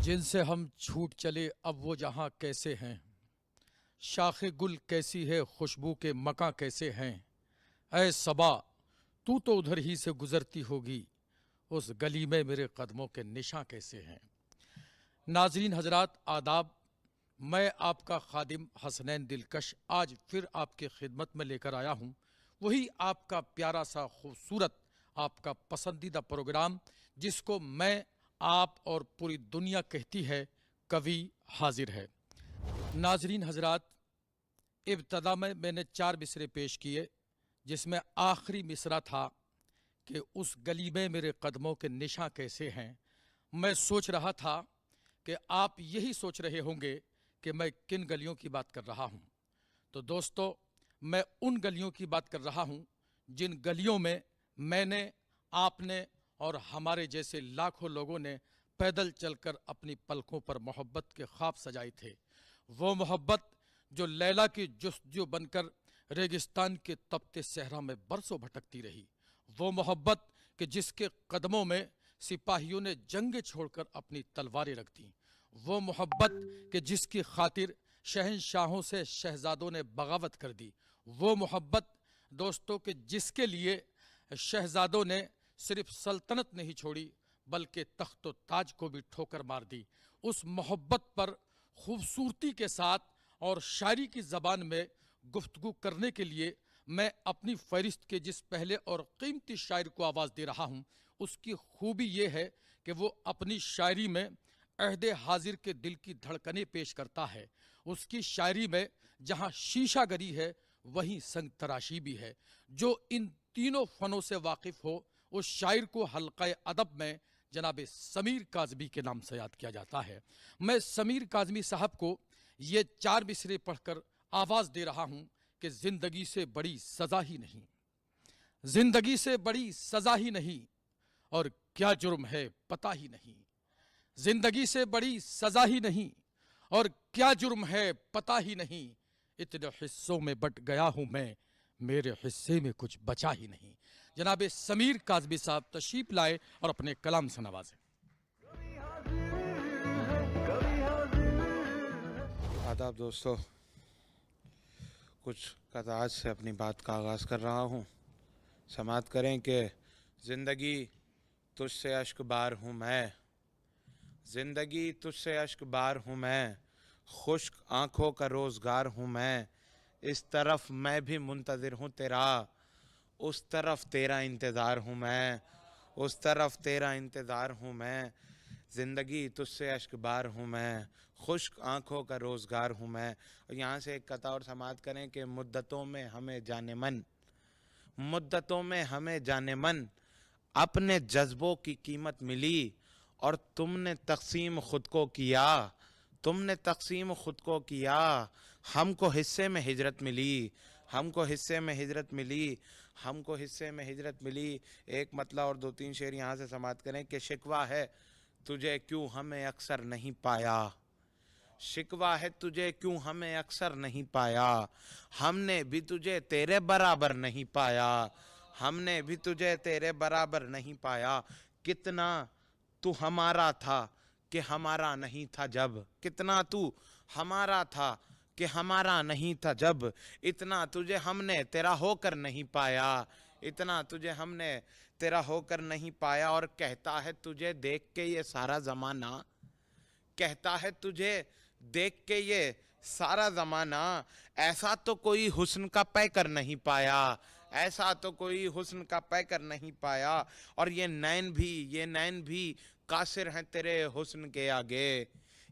जिनसे हम छूट चले अब वो जहाँ कैसे हैं, शाखे गुल कैसी है, खुशबू के मका कैसे हैं। ऐ सबा, तू तो उधर ही से गुजरती होगी, उस गली में मेरे कदमों के निशां कैसे हैं। नाजरीन हजरात आदाब, मैं आपका खादिम हसनैन दिलकश आज फिर आपकी खिदमत में लेकर आया हूँ वही आपका प्यारा सा खूबसूरत आपका पसंदीदा प्रोग्राम, जिसको मैं आप और पूरी दुनिया कहती है कवि हाजिर है। नाजरीन हजरात, इब्तदा में मैंने 4 मिसरे पेश किए, जिसमें आखिरी मिसरा था कि उस गली में मेरे कदमों के निशां कैसे हैं। मैं सोच रहा था कि आप यही सोच रहे होंगे कि मैं किन गलियों की बात कर रहा हूँ। तो दोस्तों, मैं उन गलियों की बात कर रहा हूँ जिन गलियों में मैंने, आपने और हमारे जैसे लाखों लोगों ने पैदल चलकर अपनी पलकों पर मोहब्बत के ख्वाब सजाए थे। वो मोहब्बत जो लैला की जुस्तजू बनकर रेगिस्तान के तपते सहरा में बरसों भटकती रही। वो मोहब्बत कि जिसके कदमों में सिपाहियों ने जंगें छोड़कर अपनी तलवारें रख दी। वो मोहब्बत कि जिसकी खातिर शहंशाहों से शहजादों ने बगावत कर दी। वो मोहब्बत दोस्तों कि जिसके लिए शहजादों ने सिर्फ सल्तनत नहीं छोड़ी बल्कि तख्त व ताज को भी ठोकर मार दी। उस मोहब्बत पर खूबसूरती के साथ और शायरी की ज़बान में गुफ्तगू करने के लिए मैं अपनी फहरिस्त के जिस पहले और कीमती शायर को आवाज़ दे रहा हूँ, उसकी खूबी ये है कि वो अपनी शायरी में अहदे हाजिर के दिल की धड़कनें पेश करता है। उसकी शायरी में जहाँ शीशागरी है वहीं संग तराशी भी है। जो इन तीनों फ़नों से वाकिफ़ हो उस शायर को हल्का अदब में जनाब समीर काज़मी के नाम से याद किया जाता है। मैं समीर काज़मी साहब को ये 4 मिसरे पढ़कर आवाज़ दे रहा हूँ कि ज़िंदगी से बड़ी सज़ा ही नहीं, ज़िंदगी से बड़ी सज़ा ही नहीं, और क्या जुर्म है पता ही नहीं। ज़िंदगी से बड़ी सज़ा ही नहीं और क्या जुर्म है पता ही नहीं। इतने हिस्सों में बट गया हूँ मैं, मेरे हिस्से में कुछ बचा ही नहीं। जनाब समीर काज़मी साहब तशरीफ लाए और अपने कलाम से नवाजें। आदाब दोस्तों, कुछ कताज से अपनी बात का आगाज़ कर रहा हूँ। समात करें कि ज़िंदगी तुझसे अश्क बार हूँ मैं, ज़िंदगी तुझसे अश्क बार हूँ मैं, खुश्क आँखों का रोज़गार हूँ मैं। इस तरफ मैं भी मुंतज़िर हूँ तेरा, उस तरफ तेरा इंतज़ार हूँ मैं, उस तरफ तेरा इंतज़ार हूँ मैं। ज़िंदगी तुझसे अश्क बार हूँ मैं, खुश्क आँखों का रोज़गार हूँ मैं। और यहाँ से एक कता और समात करें कि मुद्दतों में हमें जाने मन, मुद्दतों में हमें जाने मन, अपने जज्बों की कीमत मिली और तुमने तक़सीम ख़ुद को किया, तुमने तक़सीम ख़ुद को किया। हमको हिस्से में हिजरत मिली, हमको हिस्से में हिजरत मिली, हमको हिस्से में हिजरत मिली। एक मतला और 2-3 शेर यहाँ से समात करें कि शिकवा है तुझे क्यों हमें अक्सर नहीं पाया, शिकवा है तुझे क्यों हमें अक्सर नहीं पाया। हमने भी तुझे तेरे बराबर नहीं पाया, हमने भी तुझे तेरे बराबर नहीं पाया। कितना तू हमारा था कि हमारा नहीं था जब, कितना तू हमारा था कि हमारा नहीं था जब। इतना तुझे हमने तेरा होकर नहीं पाया, इतना तुझे हमने तेरा होकर नहीं पाया। और कहता है तुझे देख के ये सारा ज़माना, कहता है तुझे देख के ये सारा ज़माना, ऐसा तो कोई हुस्न का पै कर नहीं पाया, ऐसा तो कोई हुस्न का पै कर नहीं पाया। और ये नैन भी, ये नैन भी कासिर हैं तेरे हुस्न के आगे,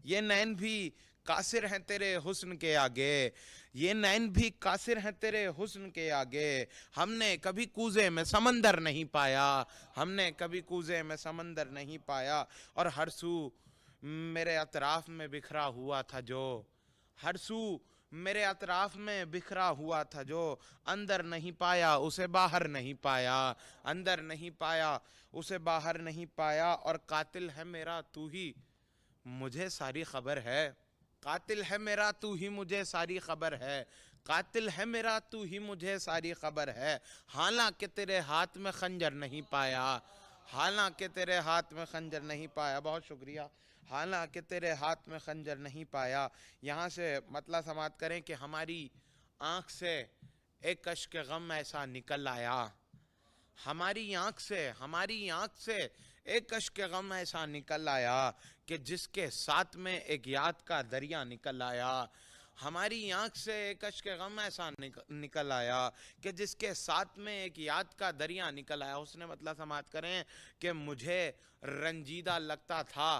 ये नैन भी कासिर हैं तेरे हुस्न के आगे, ये नैन भी कासिर हैं तेरे हुस्न के आगे। हमने कभी कूज़े में समंदर नहीं पाया, हमने कभी कूज़े में समंदर नहीं पाया। और हर सू मेरे अतराफ़ में बिखरा हुआ था जो, हर सू मेरे अतराफ़ में बिखरा हुआ था जो, अंदर नहीं पाया उसे बाहर नहीं पाया, अंदर नहीं पाया उसे बाहर नहीं पाया। और कातिल है मेरा तू ही मुझे सारी खबर है, कातिल है मेरा तू ही मुझे सारी खबर है, कातिल है मेरा तू ही मुझे सारी खबर है। हालांकि तेरे हाथ में खंजर नहीं पाया, हालांकि तेरे हाथ में खंजर नहीं पाया। बहुत शुक्रिया। हालांकि तेरे हाथ में खंजर नहीं पाया। यहाँ से मतलब समाप्त करें कि हमारी आँख से एक अश्क गम ऐसा निकल आया, हमारी आँख से एक अश्क गम ऐसा निकल आया कि जिसके साथ में एक याद का दरिया निकल आया। हमारी आँख से एक अश्क गम ऐसा निकल आया कि जिसके साथ में एक याद का दरिया निकल आया। उसने मतलब समाप्त करें कि मुझे रंजीदा लगता था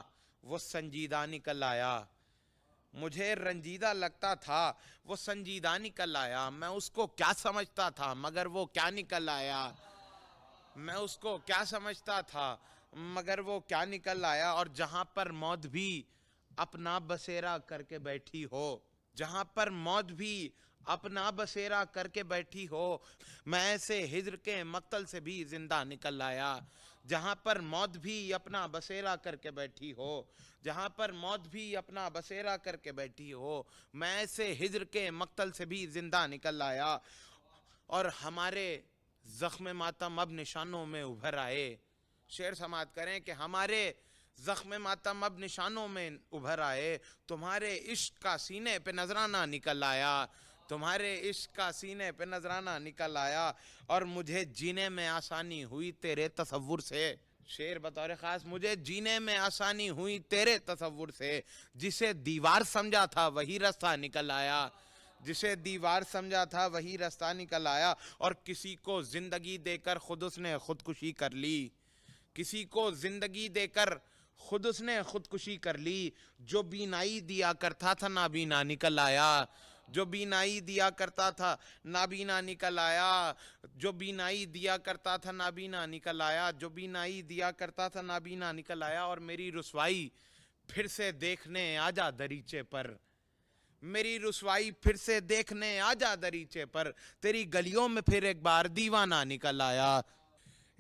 वो संजीदा निकल आया, मुझे रंजीदा लगता था वो संजीदा निकल आया। मैं उसको क्या समझता था मगर वो क्या निकल आया, मैं उसको क्या समझता था मगर वो क्या निकल आया। और जहां पर मौत भी अपना बसेरा करके बैठी हो, जहां पर मौत भी अपना बसेरा करके बैठी हो, मैं ऐसे हिज्र के मक्तल से भी जिंदा निकल आया। जहां पर मौत भी अपना बसेरा करके बैठी हो, जहां पर मौत भी अपना बसेरा करके बैठी हो, मैं ऐसे हिज्र के मक्तल से भी जिंदा निकल आया। और हमारे जख्म मातम अब निशानों में उभर आए। शेर समाप्त करें कि हमारे जख्म मातम अब निशानों में उभर आए। तुम्हारे इश्क का सीने पे नजराना निकल आया, तुम्हारे इश्क का सीने पे नजराना निकल आया। और मुझे जीने में आसानी हुई तेरे तसव्वुर से। शेर बतौर खास, मुझे जीने में आसानी हुई तेरे तसव्वुर से। जिसे दीवार समझा था वही रास्ता निकल आया, जिसे दीवार समझा था वही रास्ता निकल आया। और किसी को जिंदगी देकर खुद उसने खुदकुशी कर ली, किसी को जिंदगी देकर खुद उसने खुदकुशी कर ली। जो बीनाई दिया करता था नाबीना निकल आया, जो बीनाई दिया करता था नाबीना निकल आया, जो बीनाई दिया करता था नाबीना निकल आया, जो बीनाई दिया करता था नाबीना निकल आया। और मेरी रुसवाई फिर से देखने आजा दरीचे पर, मेरी रुसवाई फिर से देखने आजा दरीचे पर, तेरी गलियों में फिर एक बार दीवाना निकल आया।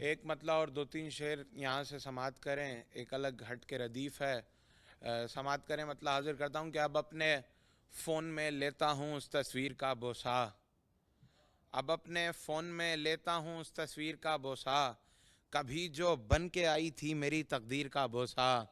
एक मतलब और दो तीन शेर यहाँ से समाप्त करें, एक अलग हट के रदीफ है, समाप्त करें। मतलब हाजिर करता हूँ कि अब अपने फ़ोन में लेता हूँ उस तस्वीर का बोसा, अब अपने फ़ोन में लेता हूँ उस तस्वीर का बोसा। कभी जो बन के आई थी मेरी तकदीर का बोसा,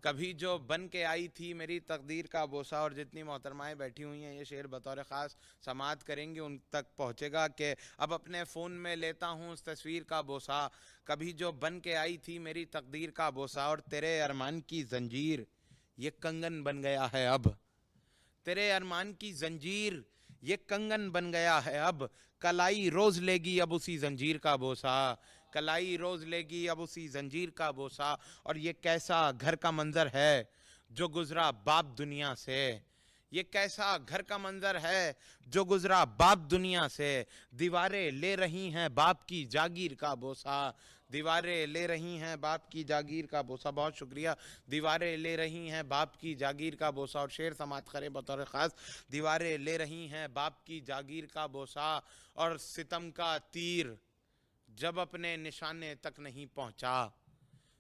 कभी जो बन के आई थी मेरी तकदीर का बोसा। और जितनी मोहतरमाएँ बैठी हुई हैं ये शेर बतौर ख़ास समात करेंगी, उन तक पहुँचेगा कि अब अपने फ़ोन में लेता हूँ उस तस्वीर का बोसा। कभी जो बन के आई थी मेरी तकदीर का बोसा। और तेरे अरमान की जंजीर ये कंगन बन गया है अब, तेरे अरमान की जंजीर ये कंगन बन गया है अब। कलाई रोज लेगी अब उसी जंजीर का बोसा, कलाई रोज लेगी अब उसी जंजीर का बोसा। और ये कैसा घर का मंजर है जो गुजरा बाप दुनिया से, ये कैसा घर का मंजर है जो गुजरा बाप दुनिया से। दीवारें ले रही हैं बाप की जागीर का बोसा, दीवारें ले रही हैं बाप की जागीर का बोसा। बहुत शुक्रिया। दीवारें ले रही हैं बाप की जागीर का बोसा। और शेर समाप्त करें बतौर ख़ास, दीवारें ले रही हैं बाप की जागीर का बोसा। और सितम का तीर जब अपने निशाने तक नहीं पहुंचा,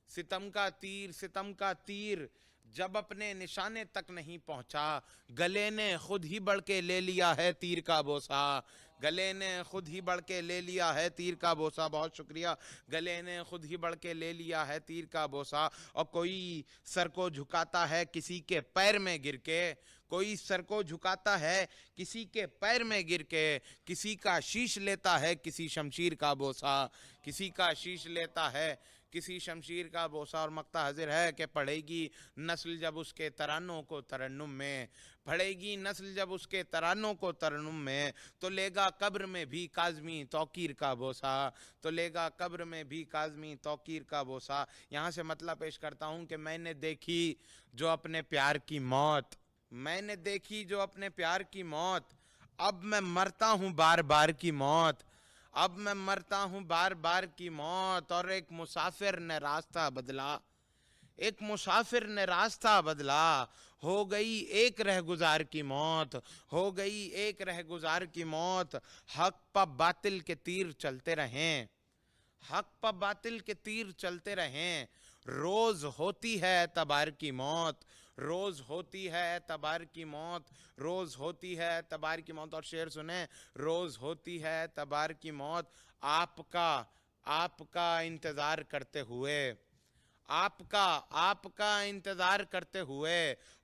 सितम का तीर, सितम का तीर जब अपने निशाने तक नहीं पहुंचा। गले ने खुद ही बढ़ के ले लिया है तीर का बोसा, गले ने खुद ही बढ़ के ले लिया है तीर का बोसा। बहुत शुक्रिया। गले ने खुद ही बढ़ के ले लिया है तीर का बोसा। और कोई सर को झुकाता है किसी के पैर में गिर के, कोई सर को झुकाता है किसी के पैर में गिर के। किसी का शीश लेता है किसी शमशीर का बोसा, किसी का शीश लेता है किसी शमशीर का बोसा। और मक्ता हाजिर है कि पढ़ेगी नस्ल जब उसके तरानों को तरन्नुम में, पढ़ेगी नस्ल जब उसके तरानों को तरन्नुम में, तो लेगा कब्र में भी काज़मी तौकीर का बोसा, तो लेगा कब्र में भी काज़मी तौकीर का बोसा। यहाँ से मतलब पेश करता हूँ कि मैंने देखी जो अपने प्यार की मौत, मैंने देखी जो अपने प्यार की मौत। अब मैं मरता हूँ बार बार की मौत, अब मैं मरता हूँ बार बार की मौत। और एक मुसाफिर ने रास्ता बदला, एक मुसाफिर ने रास्ता बदला। हो गई एक रहगुजार की मौत, हो गई एक रहगुजार की मौत। हक पर बातिल के तीर चलते रहें, हक पर बातिल के तीर चलते रहें। रोज होती है तबार की मौत, रोज होती है तबार की मौत, रोज होती है तबार की मौत। और शेर सुने, रोज होती है तबार की मौत। आपका आपका इंतज़ार करते हुए, आपका इंतज़ार करते हुए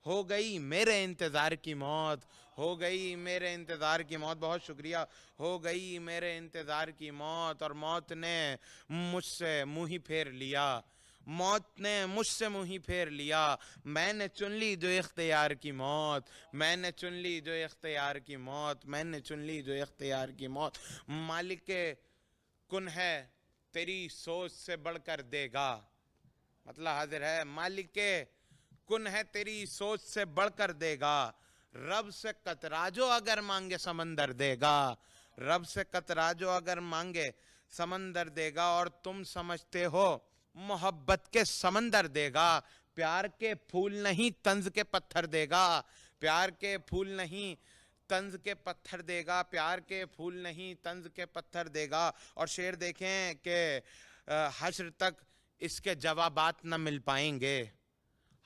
हो गई मेरे इंतज़ार की मौत, हो गई मेरे इंतज़ार की मौत। बहुत शुक्रिया। हो गई मेरे इंतज़ार की मौत और मौत ने मुझसे मुँह ही फेर लिया, मौत ने मुझसे मुँह ही फेर लिया। मैंने चुन ली जो इख्तियार की मौत, मैंने चुन ली जो इख्तियार की मौत, मैंने चुन ली जो इख्तियार की मौत। मालिक के कुन है तेरी सोच से बढ़कर देगा, मतलब हाजिर है, मालिक के कुन है तेरी सोच से बढ़कर देगा। रब से कतरा जो अगर मांगे समंदर देगा, रब से कतरा जो अगर मांगे समंदर देगा। और तुम समझते हो मोहब्बत के समंदर देगा, प्यार के फूल नहीं तंज के पत्थर देगा, प्यार के फूल नहीं तंज के पत्थर देगा, प्यार के फूल नहीं तंज के पत्थर देगा। और शेर देखें कि हश्र तक इसके जवाबात न मिल पाएंगे,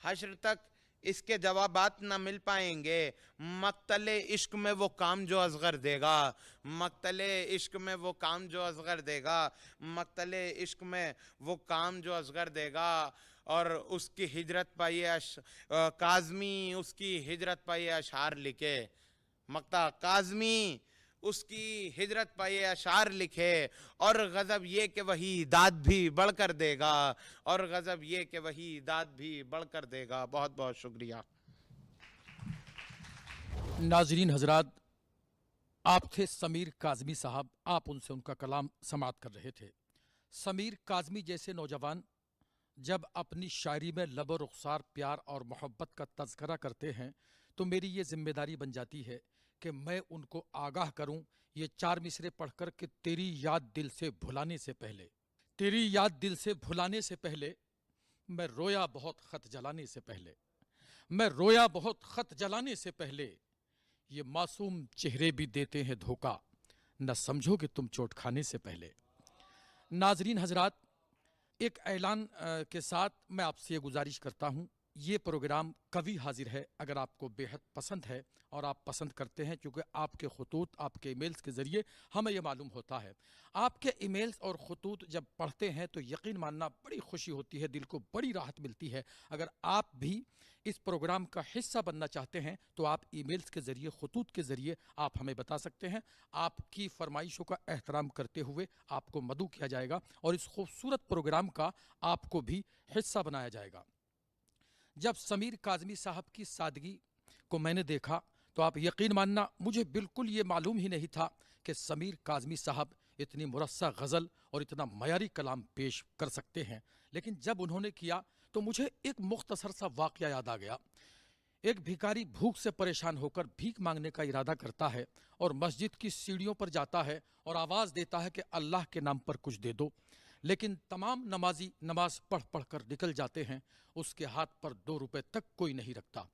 हश्र तक इसके जवाबात न मिल पाएंगे। मक्तले इश्क में वो काम जो असगर देगा, मक्तले इश्क में वो काम जो असगर देगा, मक्तले इश्क में वो काम जो असगर देगा। और उसकी हिजरत पर ये काज़मी उसकी हिजरत पर ये अशार लिखे, मक्ता काज़मी उसकी हिजरत पर ये अशार लिखे। और गज़ब ये कि वही दाद भी बढ़कर देगा, और गज़ब ये कि वही दाद भी बढ़कर देगा। बहुत बहुत शुक्रिया। नाजरीन हजरात, आप थे समीर काज़मी साहब, आप उनसे उनका कलाम समाअत कर रहे थे। समीर काज़मी जैसे नौजवान जब अपनी शायरी में लब और रुखसार प्यार और मोहब्बत का तज़किरा करते हैं तो मेरी ये जिम्मेदारी बन जाती है कि मैं उनको आगाह करूं ये चार मिसरे पढ़कर कि तेरी याद दिल से भुलाने से पहले, तेरी याद दिल से भुलाने से पहले मैं रोया बहुत खत जलाने से पहले, मैं रोया बहुत खत जलाने से पहले, ये मासूम चेहरे भी देते हैं धोखा, न समझो कि तुम चोट खाने से पहले। नाजरीन हजरात, एक ऐलान के साथ मैं आपसे ये गुजारिश करता हूँ, ये प्रोग्राम कवि हाजिर है अगर आपको बेहद पसंद है और आप पसंद करते हैं, क्योंकि आपके खतूत, आपके ईमेल्स के ज़रिए हमें यह मालूम होता है। आपके ईमेल्स और खतूत जब पढ़ते हैं तो यकीन मानना बड़ी खुशी होती है, दिल को बड़ी राहत मिलती है। अगर आप भी इस प्रोग्राम का हिस्सा बनना चाहते हैं तो आप ईमेल्स के ज़रिए, खतूत के ज़रिए आप हमें बता सकते हैं। आपकी फरमाइशों का एहतराम करते हुए आपको मदऊ किया जाएगा और इस खूबसूरत प्रोग्राम का आपको भी हिस्सा बनाया जाएगा। जब समीर काज़मी साहब की सादगी को मैंने देखा तो आप यकीन मानना मुझे बिल्कुल ये मालूम ही नहीं था कि समीर काज़मी साहब इतनी मुरस्सा गज़ल और इतना मयारी कलाम पेश कर सकते हैं। लेकिन जब उन्होंने किया तो मुझे एक मुख्तसर सा वाक़या याद आ गया। एक भिखारी भूख से परेशान होकर भीख मांगने का इरादा करता है और मस्जिद की सीढ़ियों पर जाता है और आवाज़ देता है कि अल्लाह के नाम पर कुछ दे दो। लेकिन तमाम नमाजी नमाज पढ़ पढ़ कर निकल जाते हैं, उसके हाथ पर 2 रुपए तक कोई नहीं रखता।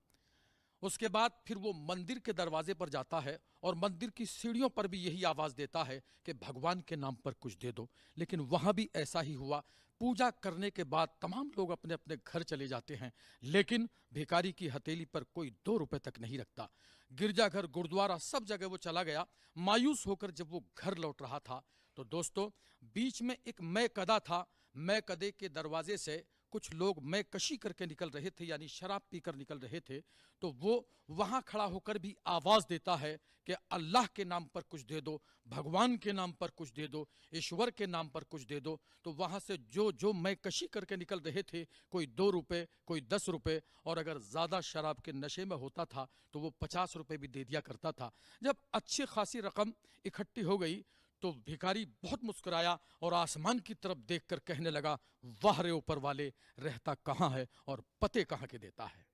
उसके बाद फिर वो मंदिर के दरवाजे पर जाता है और मंदिर की सीढ़ियों पर भी यही आवाज़ देता है कि भगवान के नाम पर कुछ दे दो। लेकिन वहाँ भी ऐसा ही हुआ। पूजा करने के बाद तमाम लोग अपने अपने घर चले जाते हैं, लेकिन भिखारी की हथेली पर कोई 2 रुपए तक नहीं रखता। गिरजाघर, गुरुद्वारा, सब जगह वो चला गया। मायूस होकर जब वो घर लौट रहा था तो दोस्तों, बीच में एक मैं कदा था। मैं कदे के दरवाजे से कुछ लोग मैं कशी करके निकल रहे थे, यानी शराब पीकर निकल रहे थे। तो वो वहां खड़ा होकर भी आवाज देता है कि अल्लाह के नाम पर कुछ दे दो, भगवान के नाम पर कुछ दे दो, ईश्वर के नाम पर कुछ दे दो। तो वहां से जो जो मैं कशी करके निकल रहे थे, कोई 2 रुपए, कोई 10 रुपए, और अगर ज्यादा शराब के नशे में होता था तो वो 50 रुपए भी दे दिया करता था। जब अच्छी खासी रकम इकट्ठी हो गई तो भिखारी बहुत मुस्कुराया और आसमान की तरफ देखकर कहने लगा, वाह रे ऊपर वाले, रहता कहाँ है और पते कहाँ के देता है।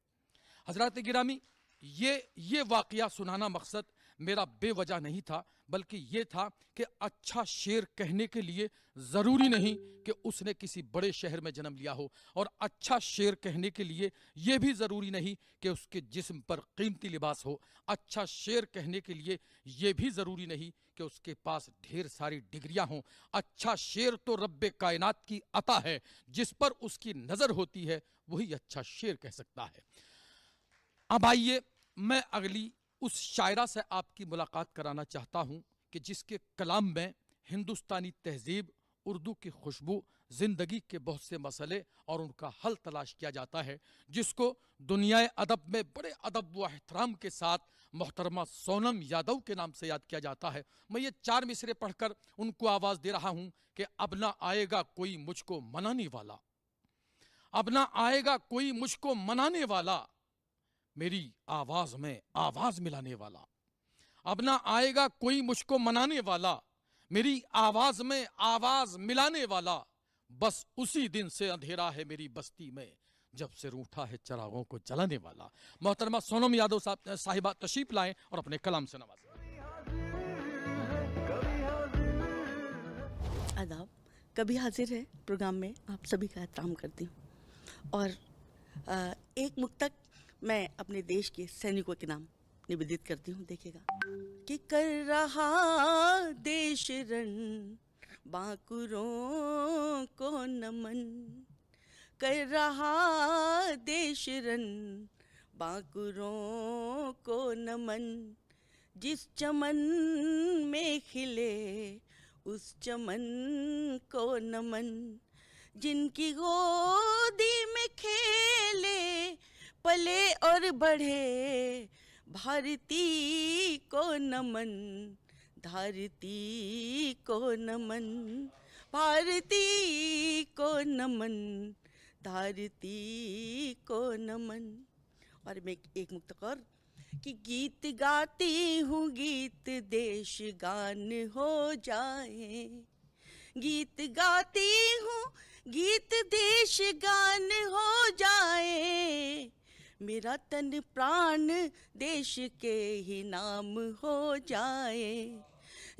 हजरत गिरामी, ये वाकया सुनाना मकसद मेरा बेवजह नहीं था, बल्कि ये था कि अच्छा शेर कहने के लिए ज़रूरी नहीं कि उसने किसी बड़े शहर में जन्म लिया हो, और अच्छा शेर कहने के लिए ये भी ज़रूरी नहीं कि उसके जिस्म पर कीमती लिबास हो। अच्छा शेर कहने के लिए ये भी ज़रूरी नहीं कि उसके पास ढेर सारी डिग्रियां हों। अच्छा शेर तो रब्बे कायनात की अता है, जिस पर उसकी नज़र होती है वही अच्छा शेर कह सकता है। अब आइए, मैं अगली उस शायरा से आपकी मुलाकात कराना चाहता हूं कि जिसके कलाम में हिंदुस्तानी तहजीब उर्दू की खुशबू ज़िंदगी के बहुत से मसले और उनका हल तलाश किया जाता है, जिसको दुनियाए अदब में बड़े अदब व एहतराम के साथ मोहतरमा सोनम यादव के नाम से याद किया जाता है। मैं ये 4 मिसरे पढ़कर उनको आवाज़ दे रहा हूँ कि अब ना आएगा कोई मुझको मनाने वाला, अब ना आएगा कोई मुझको मनाने वाला, मेरी आवाज़ में आवाज़ मिलाने वाला। अब ना आएगा कोई मुझको मनाने वाला, मेरी आवाज में आवाज मिलाने वाला, बस उसी दिन से अंधेरा है मेरी बस्ती में, जब से रूठा है चरागों को जलाने वाला। मोहतरमा सोनम यादव साहिबा तशरीफ लाएं और अपने कलाम से नवाजें। आदाब, कभी हाजिर है प्रोग्राम में आप सभी का एहतराम करती हूँ और एक मुक्तक मैं अपने देश के सैनिकों के नाम निवेदित करती हूँ। देखिएगा कि कर रहा देश रण बांकुरों को नमन, कर रहा देश रण बांकुरों को नमन, जिस चमन में खिले उस चमन को नमन, जिनकी गोदी में खेले पले और बढ़े भारती को नमन, धरती को नमन, भारती को नमन, धरती को नमन। और मैं एक मुक्तक और कि गीत गाती हूँ गीत देश गान हो जाए, गीत गाती हूँ गीत देश गान हो जाए, मेरा तन प्राण देश के ही नाम हो जाए,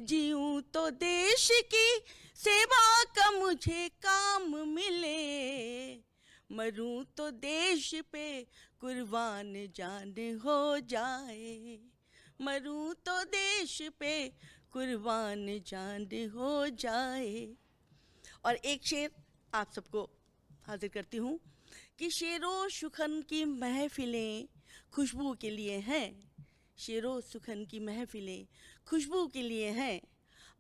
जीऊँ तो देश की सेवा का मुझे काम मिले, मरूं तो देश पे कुर्बान जान हो जाए, मरूं तो देश पे कुर्बान जान हो जाए। और एक शेर आप सबको हाजिर करती हूँ कि शेरों सुखन की महफिलें खुशबू के लिए हैं, शेरों सुखन की महफिलें खुशबू के लिए हैं,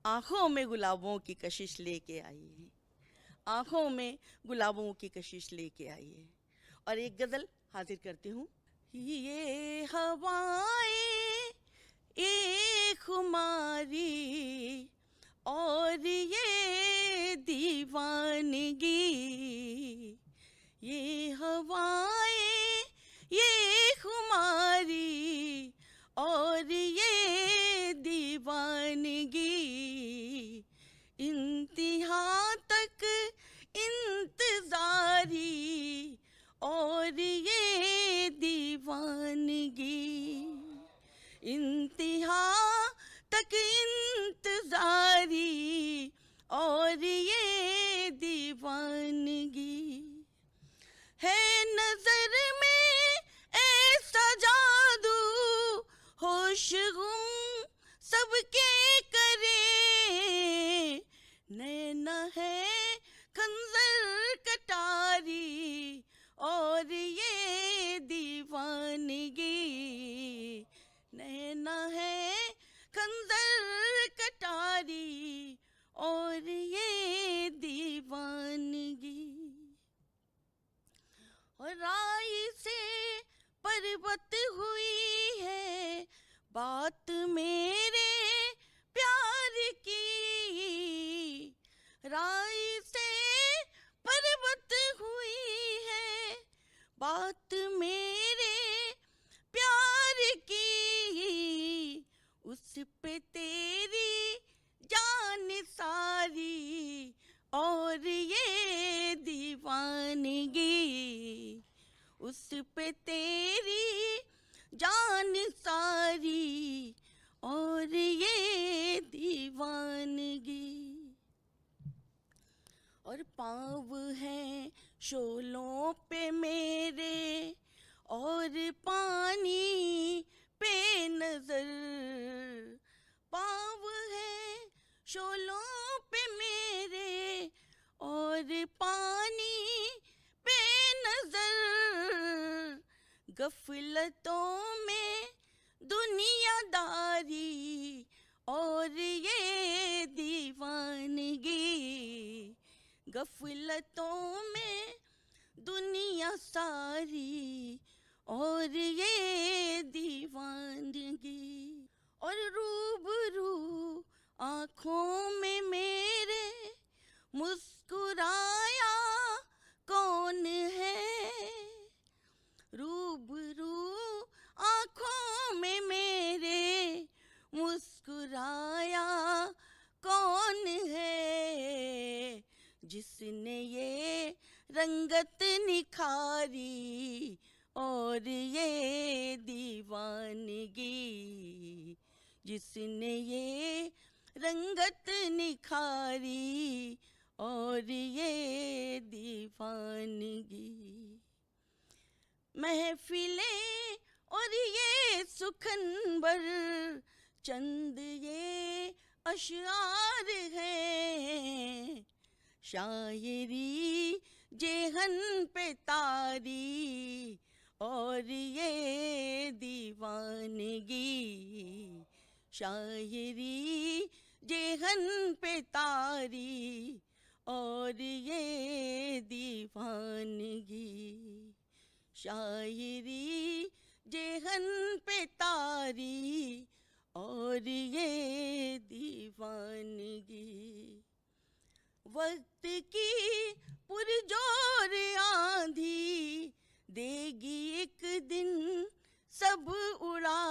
आँखों में गुलाबों की कशिश लेके आई है, आँखों में गुलाबों की कशिश लेके आई है। और एक गज़ल हाजिर करती हूँ। ये हवाएं एक खुमारी और ये दीवानगी, ये हवाएं ये खुमारी और ये दीवानगी, इंतहा तक इंतजारी और ये दीवानगी, इंतहा तक इंतजारी और ये दीवानगी, है नजर में ऐसा जादू होश गुम सबके करे, नैना है खंजर कटारी और ये दीवानगी, नैना है खंजर कटारी और ये दीवानगी। और राय से पर्वत हुई है बात मेरे प्यार की, राय से पर्वत हुई है बात मेरे प्यार की, उस पे तेरी जान सारी और ये दीवानगी, उस पे तेरी जान सारी और ये दीवानगी। और पाँव हैं शोलों पे मेरे और पानी पे नजर, पाँव हैं शोलों पे मेरे और पानी पे नजर, गफलतों में दुनियादारी और ये दीवानगी, गफलतों में दुनिया सारी और ये दीवानगी, और रूबरू आँखों में मेरे मुस्कुराया कौन है, रूबरू आँखों में मेरे मुस्कुराया कौन है, जिसने ये रंगत निखारी और ये दीवानगी, जिसने ये रंगत निखारी और ये दीवानगी। महफिलें और ये सुखनबर चंद ये अशआर हैं, शायरी जेहन पे तारी और ये दीवानगी, शायरी जेहन पे तारी और ये दीवानगी, शायरी जेहन पे तारी और ये दीवानगी। वक्त की पुरजोर आंधी देगी एक दिन सब उड़ा,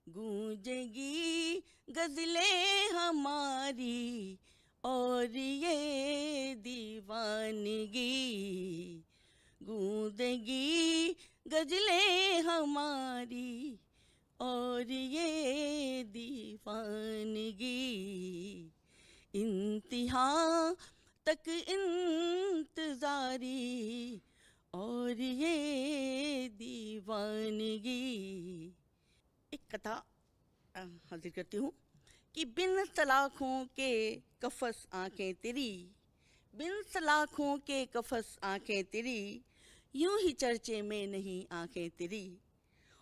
गूंजेगी गजलें हमारी और ये दीवानगी, गूंजेगी गजलें हमारी और ये दीवानगी। इंतहा तक इंतजारी और ये दीवानगी। एक कथा हाजिर करती हूँ कि बिन सलाखों के कफस आंखें तेरी, बिन सलाखों के कफस आंखें तेरी, यूं ही चर्चे में नहीं आंखें तेरी,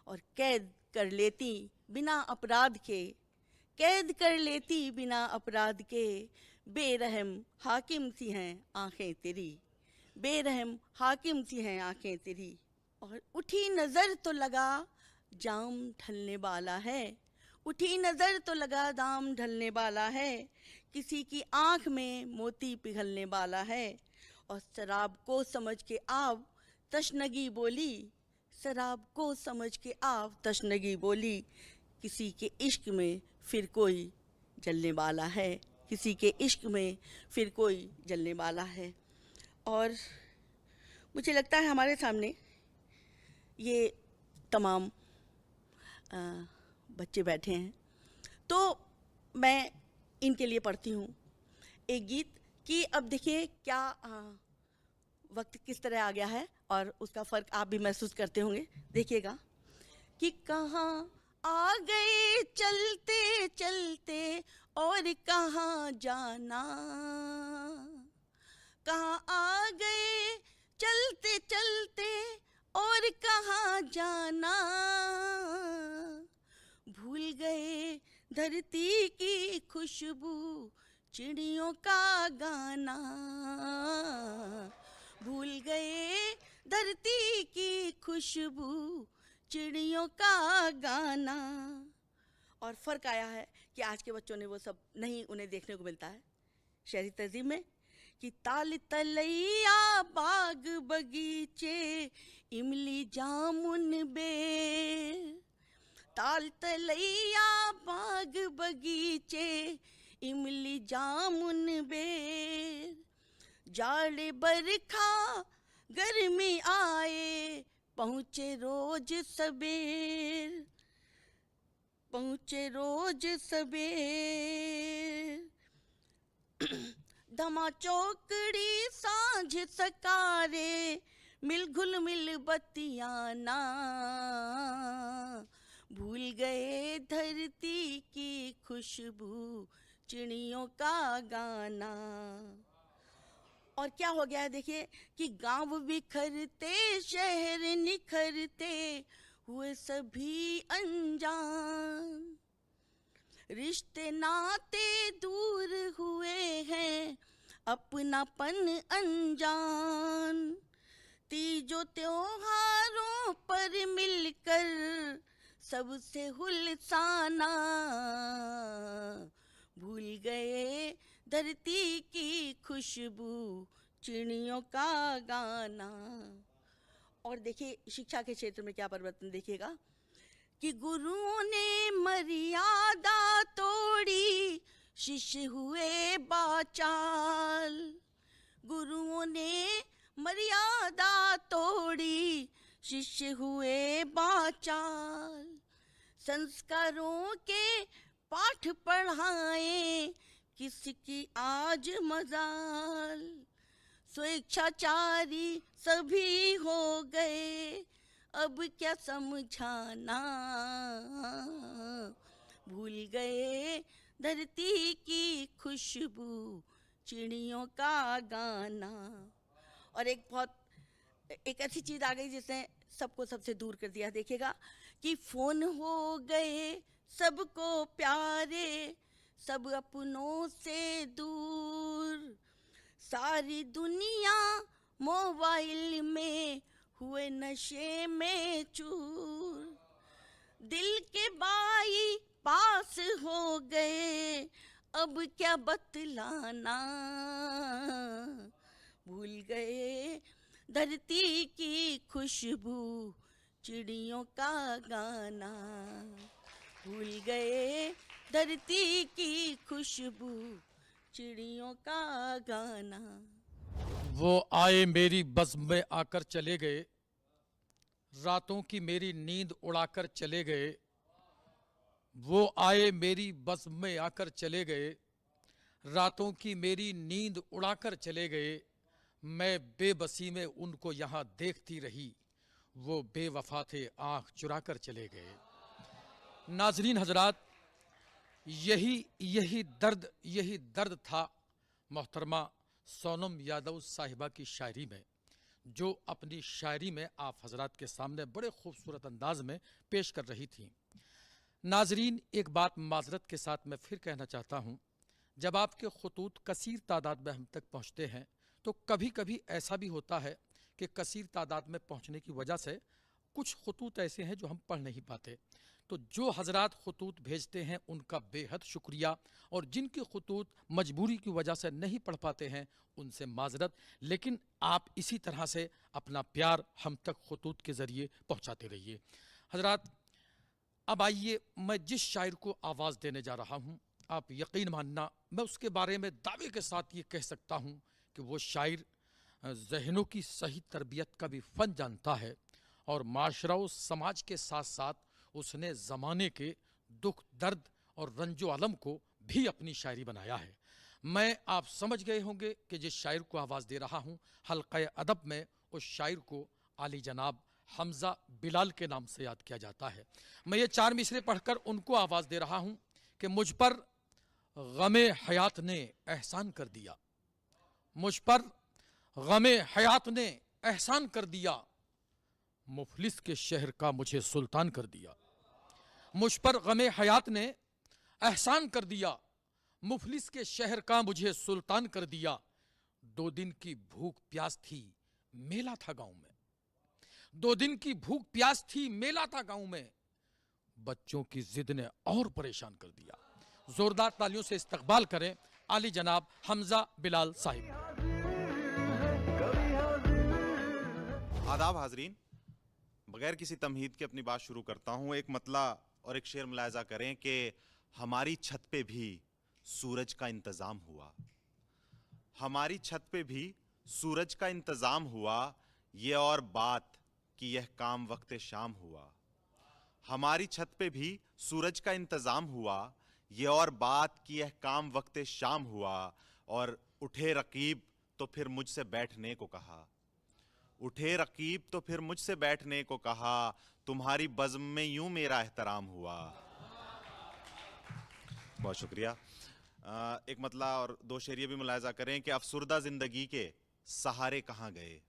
और कैद कर लेती बिना अपराध के, कैद कर लेती बिना अपराध के, बेरहम हाकिम सी हैं आंखें तेरी, बेरहम हाकिम सी हैं आंखें तेरी। और उठी नज़र तो लगा जाम ढलने वाला है, उठी नज़र तो लगा दाम ढलने वाला है, किसी की आँख में मोती पिघलने वाला है, और शराब को समझ के आप तशनगी बोली, शराब को समझ के आप तशनगी बोली, किसी के इश्क में फिर कोई जलने वाला है, किसी के इश्क में फिर कोई जलने वाला है। और मुझे लगता है हमारे सामने ये तमाम बच्चे बैठे हैं, तो मैं इनके लिए पढ़ती हूँ एक गीत कि अब देखिए क्या वक्त किस तरह आ गया है और उसका फ़र्क आप भी महसूस करते होंगे। देखिएगा कि कहाँ आ गए चलते चलते और कहाँ जाना, कहाँ आ गए चलते चलते और कहाँ जाना, भूल गए धरती की खुशबू चिड़ियों का गाना, भूल गए धरती की खुशबू चिड़ियों का गाना। और फ़र्क आया है कि आज के बच्चों ने वो सब नहीं उन्हें देखने को मिलता है शहरी तहजीब में, कि ताल तलैया बाग बगीचे इमली जामुन बेर, ताल तलैया बाग बगीचे इमली जामुन बेर, जाड़े बरखा गर्मी आए पहुँचे रोज सबेर, पहुँचे रोज सबेर, धमा चौकड़ी सांझ सकारे मिल घुल मिल बतियाना, भूल गए धरती की खुशबू चिड़ियों का गाना। और क्या हो गया है देखिए कि गांव बिखरते शहर निखरते हुए सभी अनजान, रिश्ते नाते दूर हुए हैं अपनापन अनजान। तीजों त्योहारों पर मिलकर सबसे हुलसाना, भूल गए धरती की खुशबू, चिड़ियों का गाना। और देखिए शिक्षा के क्षेत्र में क्या परिवर्तन देखिएगा कि गुरुओं ने मर्यादा तोड़ी, शिष्य हुए बाचाल। गुरुओं ने मर्यादा तोड़ी, शिष्य हुए बाचाल। संस्कारों के पाठ पढ़ाए, किसकी आज मजाल। स्वेच्छाचारी सभी हो गए, अब क्या समझाना। भूल गए धरती की खुशबू, चिड़ियों का गाना। और एक ऐसी चीज आ गई जिसने सबको सबसे दूर कर दिया। देखिएगा कि फोन हो गए सबको प्यारे, सब अपनों से दूर। सारी दुनिया मोबाइल में हुए नशे में चूर। दिल के बाई पास हो गए, अब क्या बतलाना। भूल गए धरती की खुशबू, चिड़ियों का गाना। भूल गए धरती की खुशबू, चिड़ियों का गाना। वो आए मेरी बज़्म में आकर चले गए, रातों की मेरी नींद उड़ाकर चले गए। वो आए मेरी बज़्म में आकर चले गए, रातों की मेरी नींद उड़ाकर चले गए। मैं बेबसी में उनको यहाँ देखती रही, वो बेवफा थे आँख चुराकर चले गए। नाज़रीन हजरात, यही दर्द था मोहतरमा सोनम यादव साहिबा की शायरी में, जो अपनी शायरी में आप हजरात के सामने बड़े खूबसूरत अंदाज में पेश कर रही थी। नाजरीन, एक बात माजरत के साथ मैं फिर कहना चाहता हूँ, जब आपके खतूत कसीर तादाद में हम तक पहुँचते हैं तो कभी कभी ऐसा भी होता है कि कसीर तादाद में पहुँचने की वजह से कुछ खतूत ऐसे हैं जो हम पढ़ नहीं पाते। तो जो हजरात खतूत भेजते हैं उनका बेहद शुक्रिया, और जिनके खतूत मजबूरी की वजह से नहीं पढ़ पाते हैं उनसे माजरत। लेकिन आप इसी तरह से अपना प्यार हम तक खतूत के ज़रिए पहुँचाते रहिए। हजरात, अब आइए मैं जिस शायर को आवाज़ देने जा रहा हूँ, आप यकीन मानना मैं उसके बारे में दावे के साथ ये कह सकता हूँ कि वो शायर जहनों की सही तरबियत का भी फ़न जानता है, और माशरा व समाज के साथ साथ उसने ज़माने के दुख दर्द और रंजो अलम को भी अपनी शायरी बनाया है। मैं आप समझ गए होंगे कि जिस शायर को आवाज़ दे रहा हूँ, हल्क़े अदब में उस शायर को आली जनाब हमज़ा बिलाल के नाम से याद किया जाता है। मैं ये 4 मिसरे पढ़कर उनको आवाज़ दे रहा हूँ कि मुझ पर गमे हयात ने एहसान कर दिया, मुझ पर गमे हयात ने एहसान कर दिया, मुफलिस के शहर का मुझे सुल्तान कर दिया। मुझ पर गमे हयात ने एहसान कर दिया, मुफलिस के शहर का मुझे सुल्तान कर दिया। 2 दिन की भूख प्यास थी, मेला था गांव में। 2 दिन की भूख प्यास थी, मेला था गांव में। बच्चों की जिद ने और परेशान कर दिया। जोरदार तालियों से इस्तकबाल करें आली जनाब हमज़ा बिलाल साहिब। आदाब हाजरीन, बगैर किसी तमहीद के अपनी बात शुरू करता हूँ। एक मतला और एक शेर मुलायजा करें कि हमारी छत पे भी सूरज का इंतज़ाम हुआ, हमारी छत पे भी सूरज का इंतज़ाम हुआ, ये और बात कि यह काम वक्त शाम हुआ। हमारी छत पे भी सूरज का इंतज़ाम हुआ, ये और बात कि यह काम वक्त शाम हुआ। और उठे रकीब तो फिर मुझसे बैठने को कहा, उठे रकीब तो फिर मुझसे बैठने को कहा, तुम्हारी बज़्म में यूं मेरा एहतराम हुआ। बहुत शुक्रिया। एक मतला और 2 शेर ये भी मुलायजा करें कि अफसुर्दा जिंदगी के सहारे कहाँ गए,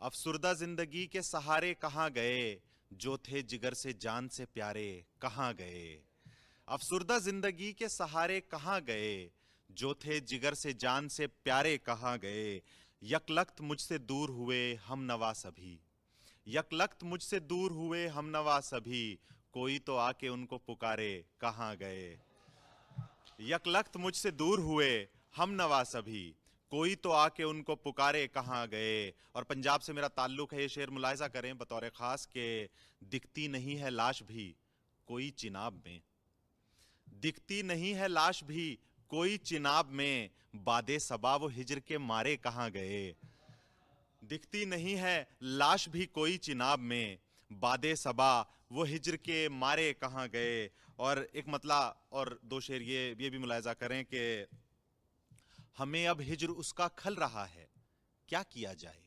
अफसुर्दा जिंदगी के सहारे कहाँ गए, जो थे जिगर से जान से प्यारे कहाँ गए। अफसुर्दा जिंदगी के सहारे कहाँ गए, जो थे जिगर से जान से प्यारे कहाँ गए। यकलख्त मुझसे दूर हुए हम नवा सभी, यकलख्त मुझसे दूर हुए हम नवा सभी, कोई तो आके उनको पुकारे कहाँ गए। यकलख्त मुझसे दूर हुए हम नवा सभी, कोई तो आके उनको पुकारे कहाँ गए। और पंजाब से मेरा ताल्लुक है, ये शेर मुलाहिजा करें बतौर खास के दिखती नहीं है लाश भी कोई चिनाब में, दिखती नहीं है लाश भी कोई चिनाब में, बादे सबा वो हिजर के मारे कहाँ गए। दिखती नहीं है लाश भी कोई चिनाब में, बादे सबा वो हिजर के मारे कहाँ गए। और एक मतला और दो शेर ये भी मुलाहिजा करें कि हमें अब हिजर उसका खल रहा है क्या किया जाए,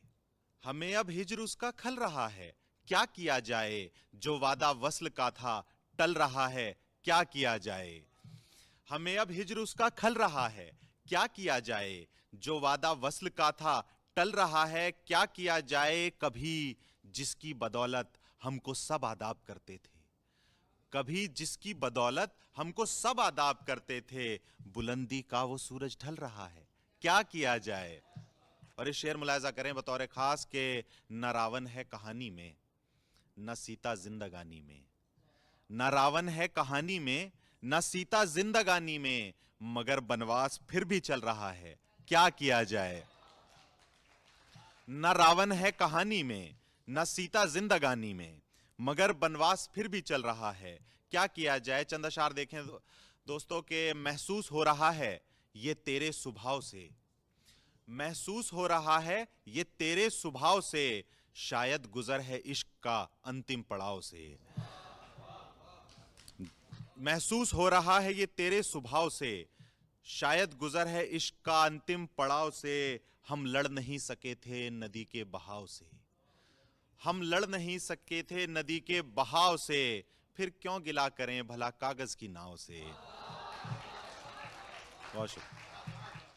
हमें अब हिजर उसका खल रहा है क्या किया जाए, जो वादा वस्ल का था टल रहा है क्या किया जाए। हमें अब हिजर उसका खल रहा है क्या किया जाए, जो वादा वस्ल का था टल रहा है क्या किया जाए। कभी जिसकी बदौलत हमको सब आदाब करते थे, कभी जिसकी बदौलत हमको सब आदाब करते थे, बुलंदी का वो सूरज ढल रहा है क्या किया जाए। और इस शेर मुलाहिजा करें बतौर खास के न रावण है कहानी में न सीता जिंदगानी में, न रावण है कहानी में न सीता जिंदगानी में, मगर बनवास फिर भी चल रहा है क्या किया जाए। न रावण है कहानी में न सीता जिंदगानी में, मगर बनवास फिर भी चल रहा है क्या किया जाए। चंद अशार देखें दोस्तों के महसूस हो रहा है ये तेरे स्वभाव से, महसूस हो रहा है ये तेरे स्वभाव से, शायद गुजर है इश्क का अंतिम पड़ाव से। महसूस हो रहा है ये तेरे स्वभाव से, शायद गुजर है इश्क का अंतिम पड़ाव से। हम लड़ नहीं सके थे नदी के बहाव से, हम लड़ नहीं सके थे नदी के बहाव से, फिर क्यों गिला करें भला कागज की नाव से।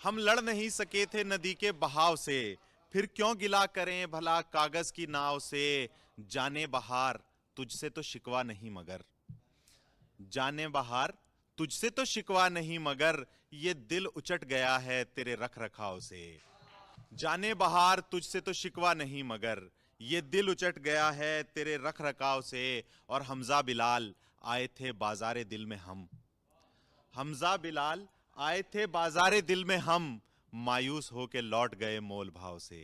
हम लड़ नहीं सके थे नदी के बहाव से, फिर क्यों गिला करें भला कागज की नाव से। जाने बहार तुझसे तो शिकवा नहीं मगर, जाने बहार तुझसे तो शिकवा नहीं मगर, ये दिल उचट गया है तेरे रख रखाव से। जाने बहार तुझसे तो शिकवा नहीं मगर, ये दिल उचट गया है तेरे रख रखाव से। और हमजा बिलाल आए थे बाजारे दिल में हम, हमजा बिलाल आए थे बाजारे दिल में हम, मायूस होके लौट गए मोल भाव से।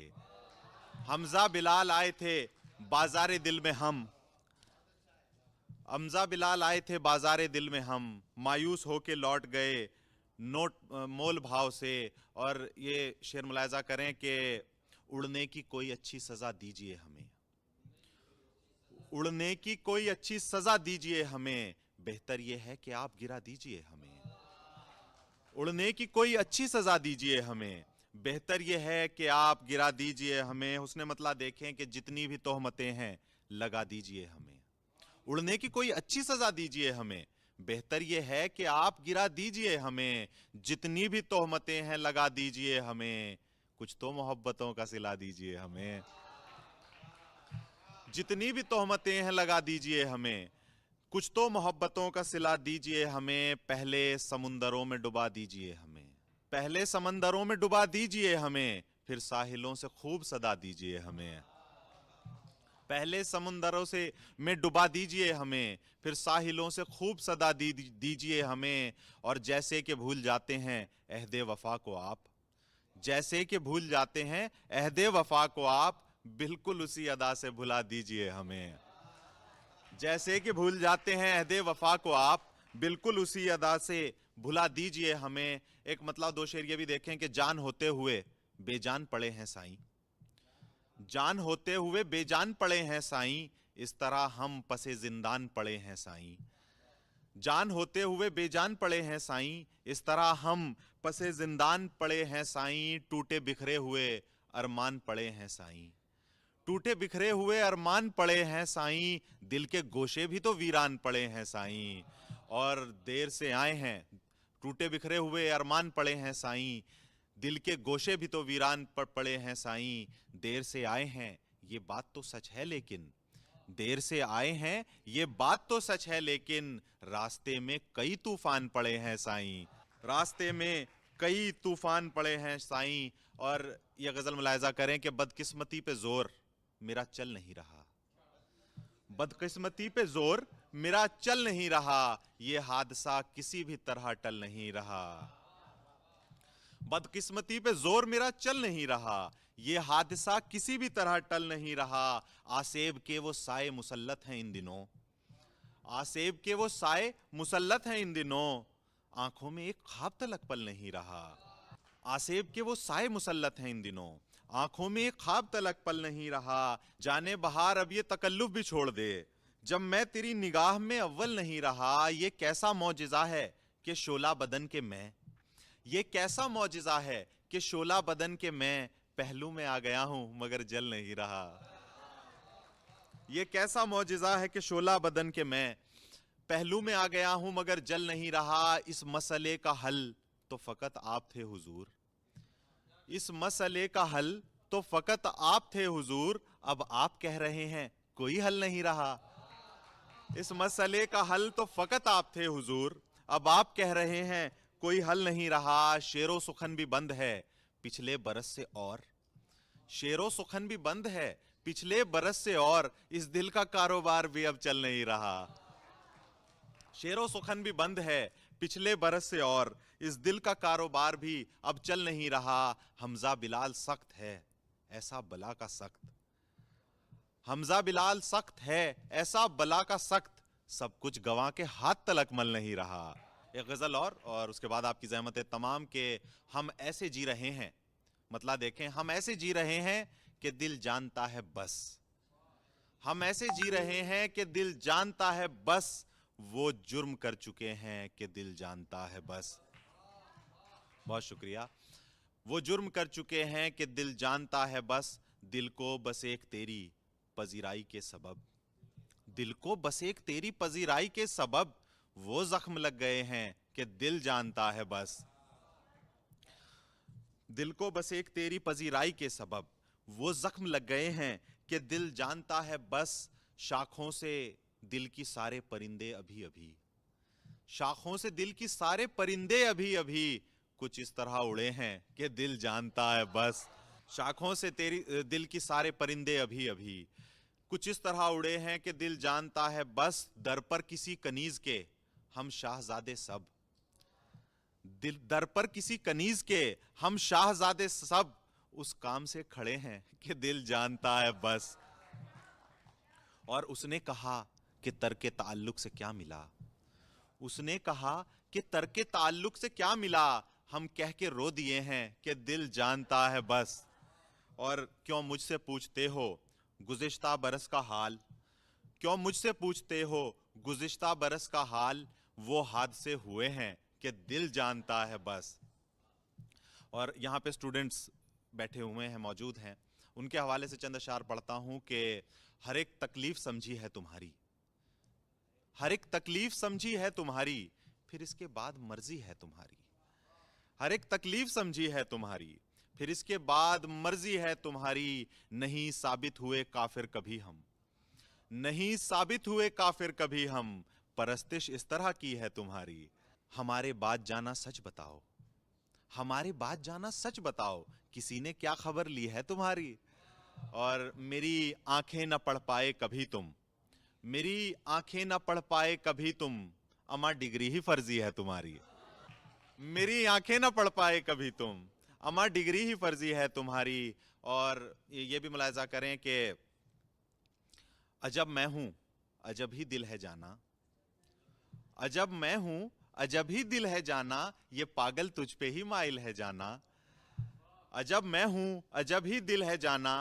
हमजा बिलाल आए थे बाजारे दिल में हम, हमजा बिलाल आए थे बाजारे दिल में हम, मायूस होके लौट गए नोट मोल भाव से। और ये शेर मुलाहिजा करें कि उड़ने की कोई अच्छी सजा दीजिए हमें, उड़ने की कोई अच्छी सजा दीजिए हमें, बेहतर यह है कि आप गिरा दीजिए हमें। उड़ने की कोई अच्छी सजा दीजिए हमें, बेहतर यह है कि आप गिरा दीजिए हमें। उसने मतलब देखें कि जितनी भी तोहमतें हैं लगा दीजिए हमें। उड़ने की कोई अच्छी सजा दीजिए हमें, बेहतर यह है कि आप गिरा दीजिए हमें। जितनी भी तोहमतें हैं लगा दीजिए हमें, कुछ तो मोहब्बतों का सिला दीजिए हमें। जितनी भी तोहमतें हैं लगा दीजिए हमें, कुछ तो मोहब्बतों का सिला दीजिए हमें। पहले समुंदरों में डुबा दीजिए हमें, पहले समंदरों में डुबा दीजिए हमें, फिर साहिलों से खूब सदा दीजिए हमें। पहले समुंदरों से में डुबा दीजिए हमें, फिर साहिलों से खूब सदा दीजिए हमें। और जैसे कि भूल जाते हैं अहदे वफा को आप, जैसे कि भूल जाते हैं अहदे वफा को आप, बिल्कुल उसी अदा से भुला दीजिए हमें। जैसे कि भूल जाते हैं अहदे वफा को आप, बिल्कुल उसी अदा से भुला दीजिए हमें। एक मतलब दो शेर ये भी देखें कि जान होते हुए बेजान पड़े हैं साईं, जान होते हुए बेजान पड़े हैं साईं, इस तरह हम पसे जिंदान पड़े हैं साईं। जान होते हुए बेजान पड़े हैं साईं, इस तरह हम पसे जिंदान पड़े हैं साईं। टूटे बिखरे हुए अरमान पड़े हैं साईं, टूटे बिखरे हुए अरमान पड़े हैं साईं। दिल के गोशे भी तो वीरान पड़े हैं साईं। और देर से आए हैं, टूटे बिखरे हुए अरमान पड़े हैं साईं, दिल के गोशे भी तो वीरान पड़े हैं साईं। देर से आए हैं ये बात तो सच है लेकिन, देर से आए हैं ये बात तो सच है लेकिन, रास्ते में कई तूफान पड़े हैं साईं, रास्ते में कई तूफान पड़े हैं साईं, और ये गजल मुलाहिजा करें कि बदकिस्मती पे जोर मेरा चल नहीं रहा, बदकिस्मती पे जोर मेरा चल नहीं रहा, ये हादसा किसी भी तरह टल नहीं रहा। बदकिस्मती पे जोर मेरा चल नहीं रहा, ये हादसा किसी भी तरह टल नहीं रहा। आसेब के वो साए मुसल्लत हैं इन दिनों, आसेब के वो साए मुसल्लत हैं इन दिनों, आंखों में एक ख्वाब तलक पल नहीं रहा। आसेब के वो साए मुसल्लत हैं इन दिनों, आंखों में एक ख्वाब तलक पल नहीं रहा। जाने बहार अब ये तकल्लुफ भी छोड़ दे, जब मैं तेरी निगाह में अव्वल नहीं रहा। ये कैसा मौजिज़ा है कि शोला बदन के मैं, ये कैसा मौजिज़ा है कि शोला बदन के मैं पहलू में आ गया हूं मगर जल नहीं रहा। ये कैसा मौजिज़ा है कि शोला बदन के मैं पहलू में आ गया हूं मगर जल नहीं रहा। इस मसले का हल तो फकत आप थे हुजूर, इस मसले का हल तो फकत आप थे हुजूर, अब आप कह रहे हैं कोई हल नहीं रहा। इस मसले का हल तो फकत आप थे हुजूर, अब आप कह रहे हैं कोई हल नहीं रहा। शेरो सुखन भी बंद है पिछले बरस से और, शेरो सुखन भी बंद है पिछले बरस से और, इस दिल का कारोबार भी अब चल नहीं रहा। शेरो सुखन भी बंद है पिछले बरस से और, इस दिल का कारोबार भी अब चल नहीं रहा। हमजा बिलाल सख्त है ऐसा बला का सख्त, हमजा बिलाल सख्त है ऐसा बला का सख्त, सब कुछ गवां के हाथ तलक मल नहीं रहा। एक गजल और उसके बाद आपकी ज़हमत तमाम के हम ऐसे जी रहे हैं, मतलब देखें, हम ऐसे जी रहे हैं कि दिल जानता है बस, हम ऐसे जी रहे हैं कि दिल जानता है बस, वो जुर्म कर चुके हैं कि दिल जानता है बस। बहुत शुक्रिया। वो जुर्म कर चुके हैं कि दिल जानता है बस, दिल को बस एक तेरी पजीराई के सबब, दिल को बस एक तेरी पजीराई के सबब, वो जख्म लग गए हैं कि दिल जानता है बस। दिल को बस एक तेरी पजीराई के सबब, वो जख्म लग गए हैं कि दिल जानता है बस। शाखों से दिल की सारे परिंदे अभी अभी, शाखों से दिल की सारे परिंदे अभी अभी, कुछ इस तरह उड़े हैं कि दिल जानता है बस। शाखों से तेरी दिल की सारे परिंदे अभी अभी, कुछ इस तरह उड़े हैं कि दिल जानता है बस। दर पर किसी कनीज के हम शाहजादे सब, दिल दर पर किसी कनीज के हम शाहजादे सब, उस काम से खड़े हैं कि दिल जानता है बस। और उसने कहा कि तर्के ताल्लुक से क्या मिला, उसने कहा कि तर्के ताल्लुक से क्या मिला, हम कह के रो दिए हैं कि दिल जानता है बस। और क्यों मुझसे पूछते हो गुज़िश्ता बरस का हाल, क्यों मुझसे पूछते हो गुज़िश्ता बरस का हाल, वो हादसे हुए हैं कि दिल जानता है बस। और यहाँ पे स्टूडेंट्स बैठे हुए हैं, मौजूद हैं, उनके हवाले से चंद अशार पढ़ता हूँ कि हर एक तकलीफ समझी है तुम्हारी, हर एक तकलीफ समझी है तुम्हारी, फिर इसके बाद मर्जी है तुम्हारी। हर एक तकलीफ समझी है तुम्हारी, फिर इसके बाद मर्जी है तुम्हारी। नहीं साबित हुए काफिर कभी हम, नहीं साबित हुए काफिर कभी हम, परस्तिश इस तरह की है तुम्हारी। हमारे बाद जाना सच बताओ, हमारे बाद जाना सच बताओ, किसी ने क्या खबर ली है तुम्हारी। और मेरी आंखें न पढ़ पाए कभी तुम, मेरी आंखें न पढ़ पाए कभी तुम, अमा डिग्री ही फर्जी है तुम्हारी। मेरी आंखें न पढ़ पाए कभी तुम, अमा डिग्री ही फर्जी है तुम्हारी। और ये भी मुलाहिजा करें कि अजब मैं हूं अजब ही दिल है जाना, अजब मैं हूं अजब ही दिल है जाना, ये पागल तुझ पे ही माइल है जाना। अजब मैं हूं अजब ही दिल है जाना,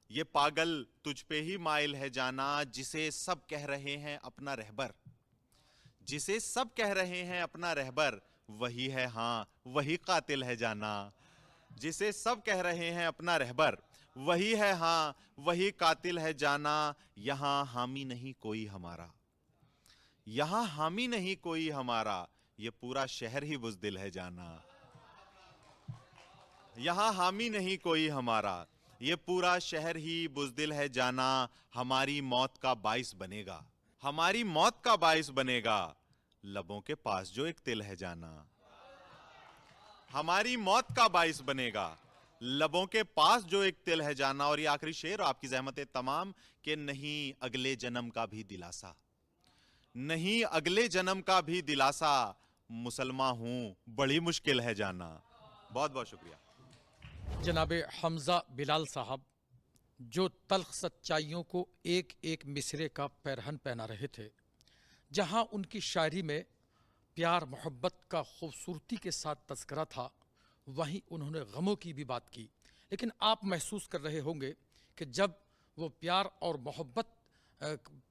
ये पागल तुझ पे ही माइल है जाना। जिसे सब कह रहे हैं अपना रहबर, जिसे सब कह रहे हैं अपना रहबर, वही है हाँ वही कातिल है जाना। जिसे सब कह रहे हैं अपना रहबर, वही है हाँ वही कातिल है जाना। यहां हामी नहीं कोई हमारा, यहां हामी नहीं कोई हमारा, ये पूरा शहर ही बुज़दिल है जाना। यहां हामी नहीं कोई हमारा, ये पूरा शहर ही बुज़दिल है जाना। हमारी मौत का बाइस बनेगा, हमारी मौत का बाइस बनेगा, लबों के पास जो एक तिल है जाना। हमारी मौत का बाइस बनेगा। लबों के पास जो एक तिल है जाना। और ये आखिरी शेर आपकी ज़हमतें तमाम कि नहीं अगले जन्म का भी दिलासा, नहीं अगले जन्म का भी दिलासा, मुसलमान हूं बड़ी मुश्किल है जाना। बहुत बहुत शुक्रिया। जनाबे हमजा बिलाल साहब जो तल्ख सच्चाइयों को एक एक मिसरे का पैरहन पहना रहे थे, जहां उनकी शायरी में प्यार मोहब्बत का खूबसूरती के साथ तस्करा था, वहीं उन्होंने गमों की भी बात की। लेकिन आप महसूस कर रहे होंगे कि जब वो प्यार और मोहब्बत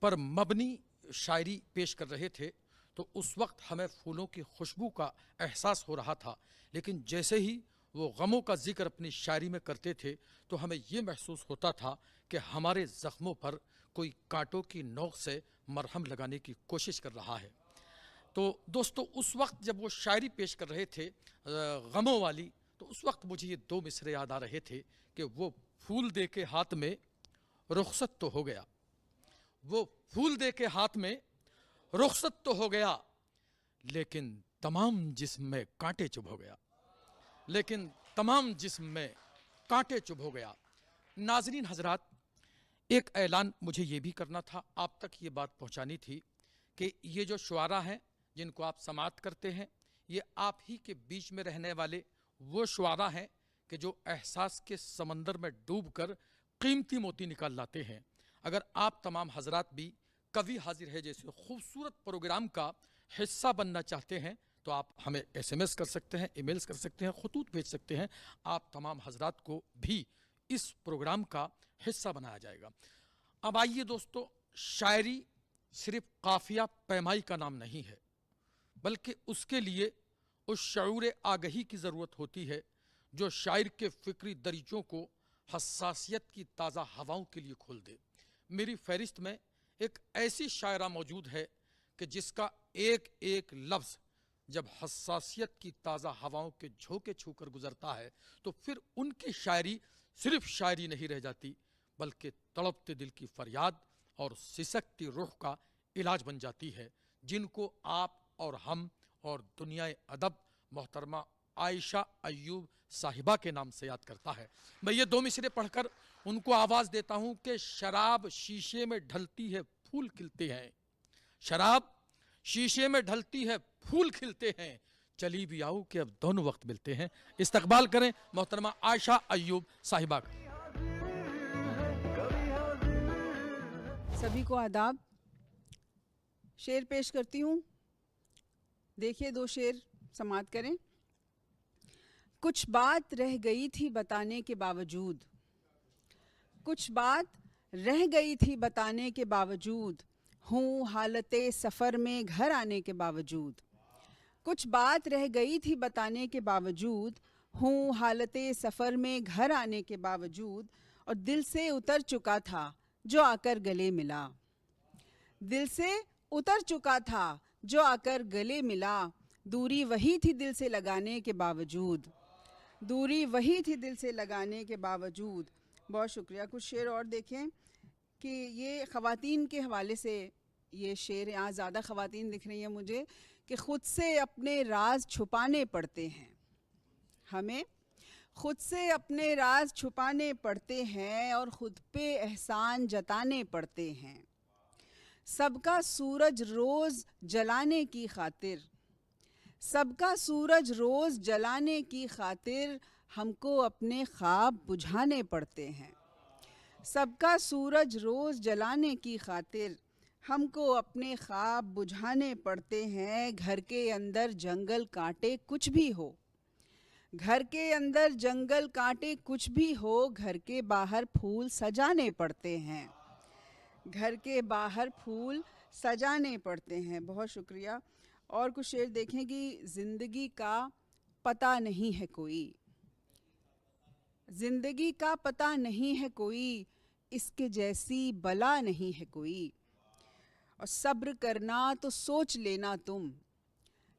पर मबनी शायरी पेश कर रहे थे तो उस वक्त हमें फूलों की खुशबू का एहसास हो रहा था, लेकिन जैसे ही वो गमों का जिक्र अपनी शायरी में करते थे तो हमें ये महसूस होता था कि हमारे ज़ख्मों पर कोई कांटों की नोक से मरहम लगाने की कोशिश कर रहा है। तो दोस्तों, उस वक्त जब वो शायरी पेश कर रहे थे गमों वाली, तो उस वक्त मुझे ये दो मिसरे याद आ रहे थे कि वो फूल दे के हाथ में रुखसत तो हो गया, वो फूल दे के हाथ में रुखसत तो हो गया, लेकिन तमाम जिस्म में कांटे चुभ हो गया, लेकिन तमाम जिस्म में कांटे चुभ हो गया। नाजरीन हजरात, एक ऐलान मुझे ये भी करना था, आप तक ये बात पहुंचानी थी कि ये जो शुआरा हैं जिनको आप समाअत करते हैं, ये आप ही के बीच में रहने वाले वो शुआरा हैं कि जो एहसास के समंदर में डूबकर कीमती मोती निकाल लाते हैं। अगर आप तमाम हजरात भी कवि हाजिर है जैसे खूबसूरत प्रोग्राम का हिस्सा बनना चाहते हैं तो आप हमें SMS कर सकते हैं, ईमेल्स कर सकते हैं, खतूत भेज सकते हैं। आप तमाम हजरात को भी इस प्रोग्राम का हिस्सा बनाया जाएगा। अब आइए दोस्तों, शायरी सिर्फ काफिया पैमाई का नाम नहीं है, बल्कि उसके लिए उस शऊर आगही की ज़रूरत होती है जो शायर के फ़िक्री दरीचों को हसासियत की ताज़ा हवाओं के लिए खोल दे। मेरी फहरिस्त में एक ऐसी शायरा मौजूद है कि जिसका एक एक लफ्ज़ जब हसासियत की ताज़ा हवाओं के झोंके छूकर गुजरता है तो फिर उनकी शायरी सिर्फ शायरी नहीं रह जाती, बल्कि तड़पते दिल की फरियाद और सिसकती रूह का इलाज बन जाती है, जिनको आप और हम और दुनियाए अदब मोहतरमा आयशा अय्यूब साहिबा के नाम से याद करता है। मैं ये दो मिसरे पढ़कर उनको आवाज़ देता हूँ कि शराब शीशे में ढलती है फूल खिलते हैं, शराब शीशे में ढलती है फूल खिलते हैं, चली भी आओ कि अब दोनों वक्त मिलते हैं। इस्तकबाल करें मोहतरमा आयशा अय्यूब साहिबा का। सभी को आदाब। शेर पेश करती हूँ, देखिए दो शेर समाअत करें। कुछ बात रह गई थी बताने के बावजूद, कुछ बात रह गई थी बताने के बावजूद, हूँ हालते सफ़र में घर आने के बावजूद। कुछ बात रह गई थी बताने के बावजूद, हूँ हालते सफ़र में घर आने के बावजूद, और दिल से उतर चुका था जो आकर गले मिला, दिल से उतर चुका था जो आकर गले मिला, दूरी वही थी दिल से लगाने के बावजूद, दूरी वही थी दिल से लगाने के बावजूद। बहुत शुक्रिया। कुछ शेर और देखें कि ये ख़वातीन के हवाले से ये शेर, यहाँ ज़्यादा ख़वातीन दिख रही हैं मुझे, कि ख़ुद से अपने राज छुपाने पड़ते हैं, हमें खुद से अपने राज छुपाने पड़ते हैं और ख़ुद पे एहसान जताने पड़ते हैं। सबका सूरज रोज़ जलाने की खातिर, सबका सूरज रोज़ जलाने की खातिर, हमको अपने ख्वाब बुझाने पड़ते हैं। सबका सूरज रोज़ जलाने की खातिर, हमको अपने ख्वाब बुझाने पड़ते हैं। घर के अंदर जंगल कांटे कुछ भी हो, घर के अंदर जंगल कांटे कुछ भी हो, घर के बाहर फूल सजाने पड़ते हैं, घर के बाहर फूल सजाने पड़ते हैं। बहुत शुक्रिया। और कुछ शेर देखें कि ज़िंदगी का पता नहीं है कोई, ज़िंदगी का पता नहीं है कोई, इसके जैसी बला नहीं है कोई। और सब्र करना तो सोच लेना तुम,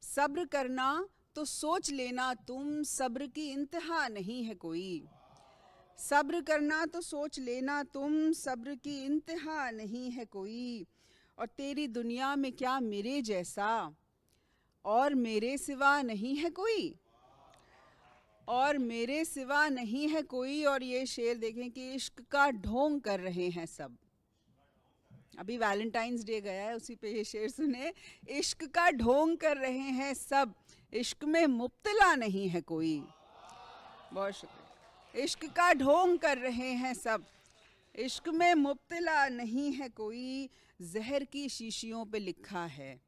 सब्र करना तो सोच लेना तुम, सब्र की इंतहा नहीं है कोई। सब्र करना तो सोच लेना तुम, सब्र की इंतहा नहीं है कोई। और तेरी दुनिया में क्या मेरे जैसा और मेरे सिवा नहीं है कोई, और मेरे सिवा नहीं है कोई। और ये शेर देखें कि इश्क का ढोंग कर रहे हैं सब। अभी वैलेंटाइंस डे गया है, उसी पे ये शेर सुने। इश्क का ढोंग कर रहे हैं सब, इश्क में मुब्तला नहीं है कोई। बहुत शुक्रिया। इश्क का ढोंग कर रहे हैं सब, इश्क में मुब्तला नहीं है कोई। जहर की शीशियों पे लिखा है,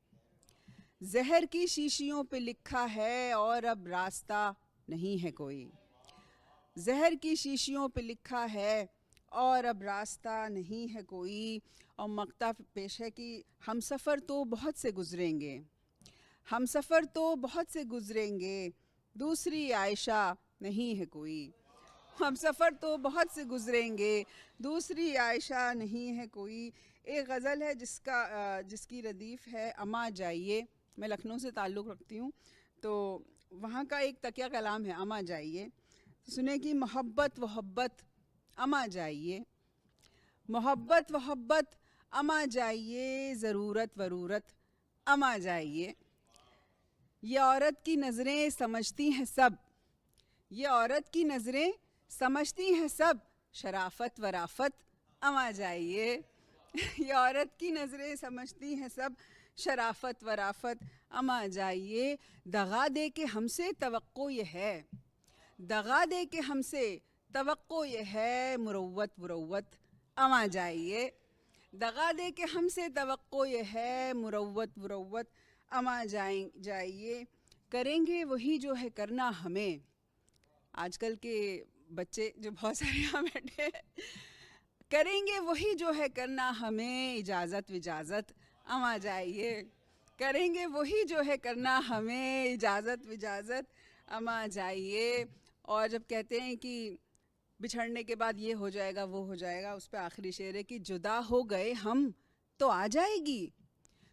जहर की शीशियों पे लिखा है, और अब रास्ता नहीं है कोई। जहर की शीशियों पे लिखा है और अब रास्ता नहीं है कोई। और मक्ता पेश है कि हम सफ़र तो बहुत से गुज़रेंगे, हम सफ़र तो बहुत से गुज़रेंगे, दूसरी आयशा नहीं है कोई। हम सफ़र तो बहुत से गुज़रेंगे, दूसरी आयशा नहीं है कोई। एक गज़ल है जिसकी रदीफ़ है अमा जाइए। मैं लखनऊ से ताल्लुक़ रखती हूँ, तो वहाँ का एक तकिया कलाम है अमा जाइए। सुने कि मोहब्बत वहब्बत अमा जाइए, मोहब्बत वहब्बत अमा जाइए, ज़रूरत वरूरत अमा जाइए। ये औरत की नज़रें समझती हैं सब, ये औरत की नज़रें समझती हैं सब, शराफत वराफत अमा जाइए। ये औरत की नज़रें समझती हैं सब, शराफत वराफत अमा जाइए। दगा दे के हमसे तवक्को ये है, दगा दे के हमसे तवक्को ये है, मुरव्वत मुरव्वत अमा जाइए। दगा दे के हमसे तवक्को ये है, मुरव्वत मुरव्वत अमा जाइए। करेंगे वही जो है करना हमें। आजकल के बच्चे जो बहुत सारे यहाँ बैठे हैं, करेंगे वही जो है करना हमें, इजाज़त विजाज़त अमा जाइए। करेंगे वही जो है करना हमें, इजाज़त विजाज़त अमा जाइए। और जब कहते हैं कि बिछड़ने के बाद ये हो जाएगा वो हो जाएगा, उस पर आखिरी शेर है कि जुदा हो गए हम तो आ जाएगी,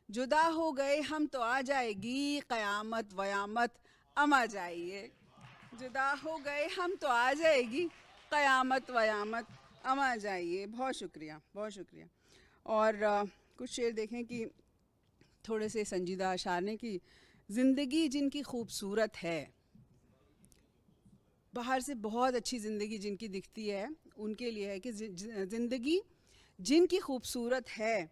जुदा हो गए हम तो आ जाएगी, क़यामत वयामत अमा जाइए। जुदा हो गए हम तो आ जाएगी, क़यामत वयामत अमा जाइए। बहुत शुक्रिया, बहुत शुक्रिया। और कुछ शेर देखें कि थोड़े से संजीदा अशार ने कि ज़िंदगी जिनकी खूबसूरत है, बाहर से बहुत अच्छी ज़िंदगी जिनकी दिखती है, उनके लिए है कि ज़िंदगी जिनकी खूबसूरत है,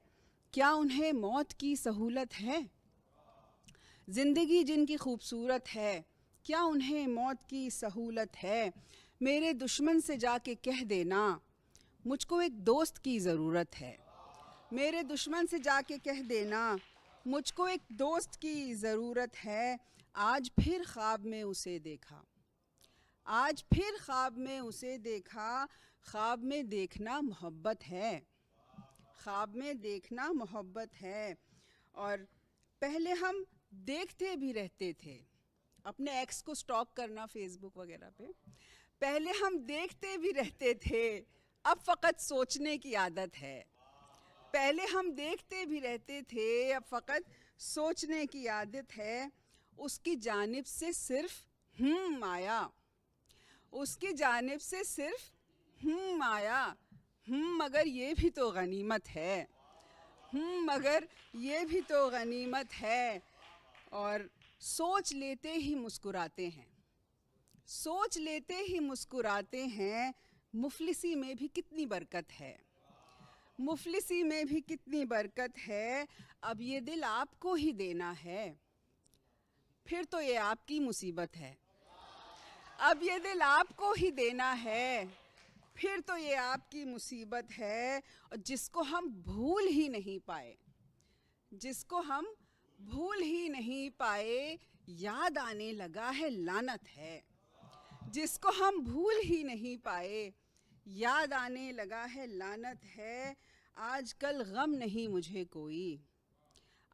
क्या उन्हें मौत की सहूलत है। ज़िंदगी जिनकी खूबसूरत है, क्या उन्हें मौत की सहूलत है। मेरे दुश्मन से जाके कह देना, मुझको एक दोस्त की ज़रूरत है। मेरे दुश्मन से जाके कह देना, मुझको एक दोस्त की ज़रूरत है। आज फिर ख्वाब में उसे देखा, आज फिर ख्वाब में उसे देखा, ख्वाब में देखना मोहब्बत है, ख्वाब में देखना मोहब्बत है। और पहले हम देखते भी रहते थे, अपने एक्स को स्टॉक करना फेसबुक वगैरह पे, पहले हम देखते भी रहते थे, अब फ़कत सोचने की आदत है। पहले हम देखते भी रहते थे, अब फ़कत सोचने की आदत है। उसकी जानिब से सिर्फ आया, उसकी जानिब से सिर्फ आया, मगर ये भी तो गनीमत है, मगर ये भी तो गनीमत है। और सोच लेते ही मुस्कुराते हैं, सोच लेते ही मुस्कुराते हैं, मुफलिसी में भी कितनी बरकत है, मुफलिसी में भी कितनी बरकत है। अब ये दिल आपको ही देना है, फिर तो ये आपकी मुसीबत है। अब ये दिल आपको ही देना है, फिर तो ये आपकी मुसीबत है। और जिसको हम भूल ही नहीं पाए, जिसको हम भूल ही नहीं पाए, याद आने लगा है लानत है। जिसको हम भूल ही नहीं पाए, याद आने लगा है लानत है। आजकल गम नहीं मुझे कोई,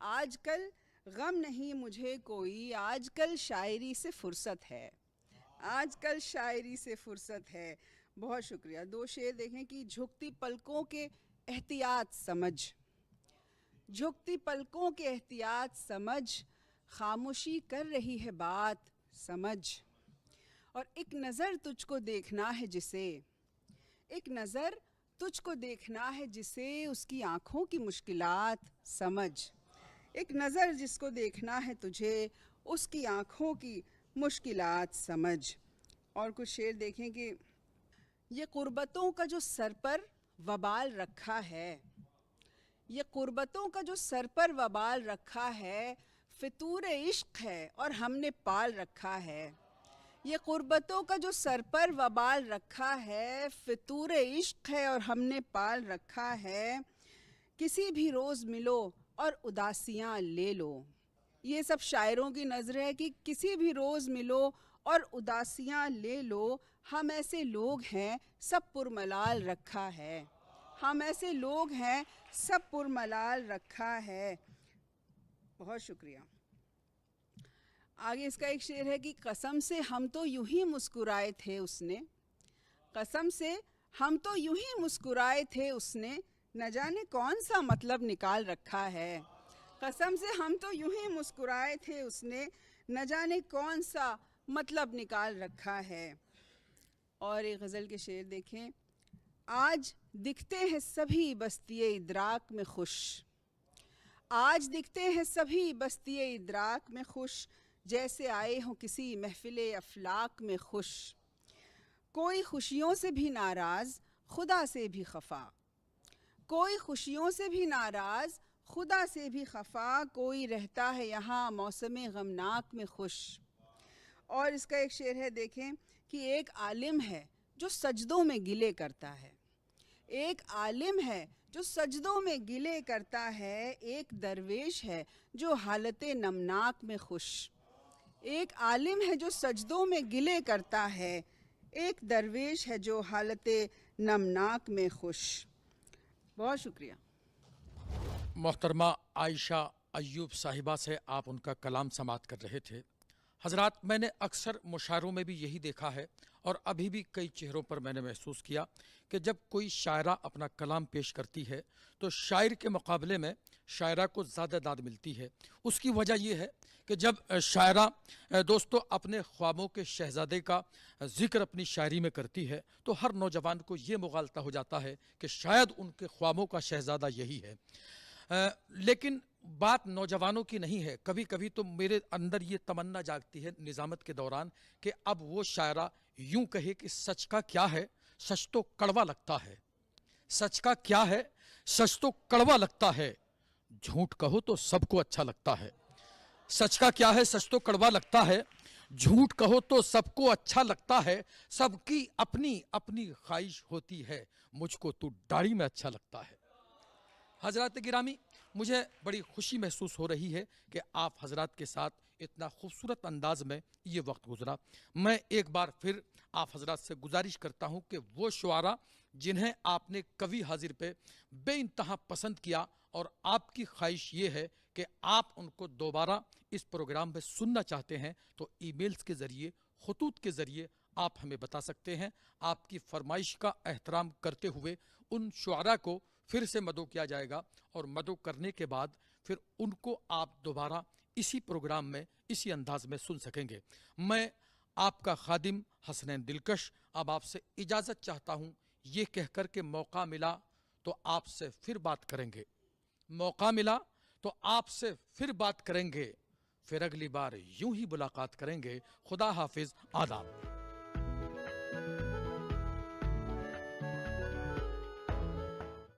आजकल गम नहीं मुझे कोई, आजकल शायरी से फुर्सत है, आजकल शायरी से फुर्सत है। बहुत शुक्रिया। दो शेर देखें कि झुकती पलकों के एहतियात समझ, झुकती पलकों के एहतियात समझ, खामोशी कर रही है बात समझ। और एक नज़र तुझको देखना है जिसे, एक नज़र तुझको देखना है जिसे, उसकी आँखों की मुश्किलात समझ। एक नज़र जिसको देखना है तुझे, उसकी आँखों की मुश्किलात समझ। और कुछ शेर देखें कि ये कुर्बतों का जो सर पर वबाल रखा है, ये कुर्बतों का जो सर पर वबाल रखा है, फितूर इश्क है और हमने पाल रखा है। ये कुर्बतों का जो सर पर वबाल रखा है, फितूर इश्क है और हमने पाल रखा है। किसी भी रोज़ मिलो और उदासियाँ ले लो। ये सब शायरों की नज़र है कि किसी भी रोज़ मिलो और उदासियाँ ले लो। हम ऐसे लोग हैं सब पुरमलाल रखा है, हम ऐसे लोग हैं सब पुरमलाल रखा है। बहुत शुक्रिया। आगे इसका एक शेर है कि कसम से हम तो यूं ही मुस्कुराए थे उसने, कसम से हम तो यूं ही मुस्कुराए थे उसने, न जाने कौन सा मतलब निकाल रखा है। कसम से हम तो यूं ही मुस्कुराए थे उसने, न जाने कौन सा मतलब निकाल रखा है। और एक गज़ल के शेर देखें। आज दिखते हैं सभी बस्तिये इदराक में खुश, आज दिखते हैं सभी बस्तिये इदराक में खुश, जैसे आए हों किसी महफिले अफलाक में खुश। कोई खुशियों से भी नाराज़ खुदा से भी खफा, कोई खुशियों से भी नाराज़ खुदा से भी खफा, कोई रहता है यहाँ मौसम गमनाक में खुश। और इसका एक शेर है देखें कि एक आलिम है जो सजदों में गिले करता है, एक आलिम है जो सजदों में गिले करता है, एक दरवेश है जो हालत नमनाक में खुश। एक आलिम है जो सजदों में गिले करता है, एक दरवेश है जो हालत नमनाक में खुश। बहुत शुक्रिया। मोहतरमा आयशा अय्यूब साहिबा से आप उनका कलाम समाअत कर रहे थे। हजरात, मैंने अक्सर मुशायरों में भी यही देखा है और अभी भी कई चेहरों पर मैंने महसूस किया कि जब कोई शायरा अपना कलाम पेश करती है तो शायर के मुकाबले में शायरा को ज़्यादा दाद मिलती है। उसकी वजह यह है कि जब शायरा दोस्तों अपने ख्वाबों के शहज़ादे का ज़िक्र अपनी शायरी में करती है तो हर नौजवान को ये मुगालता हो जाता है कि शायद उनके ख्वाबों का शहज़ादा यही है। लेकिन बात नौजवानों की नहीं है। कभी कभी तो मेरे अंदर ये तमन्ना जागती है निज़ामत के दौरान कि अब वो शायरा यूं कहे कि सच का क्या है, सच तो कड़वा लगता है, सच का क्या है, सच तो कड़वा लगता है, झूठ कहो तो सबको अच्छा लगता है। सच का क्या है, सच तो कड़वा लगता है, झूठ कहो तो सबको अच्छा लगता है, सबकी अपनी अपनी ख्वाहिश होती है, मुझको तो दाढ़ी में अच्छा लगता है। हजरात गिरामी, मुझे बड़ी खुशी महसूस हो रही है कि आप हजरात के साथ इतना खूबसूरत अंदाज में ये वक्त गुजरा। मैं एक बार फिर आप हजरात से गुजारिश करता हूँ कि वो शुआरा जिन्हें आपने कवि हाजिर पे बेइंतहा पसंद किया और आपकी ख्वाहिश ये है कि आप उनको दोबारा इस प्रोग्राम में सुनना चाहते हैं तो ईमेल्स के ज़रिए, खतूत के ज़रिए आप हमें बता सकते हैं। आपकी फरमाइश का एहतराम करते हुए उन शुआरा को फिर से मदो किया जाएगा और मदो करने के बाद फिर उनको आप दोबारा इसी प्रोग्राम में इसी अंदाज में सुन सकेंगे। मैं आपका खादिम हसनैन दिलकश अब आपसे इजाज़त चाहता हूँ, ये कहकर के मौका मिला तो आपसे फिर बात करेंगे, मौका मिला तो आपसे फिर बात करेंगे, फिर अगली बार यूं ही मुलाकात करेंगे। खुदा हाफिज, आदाब।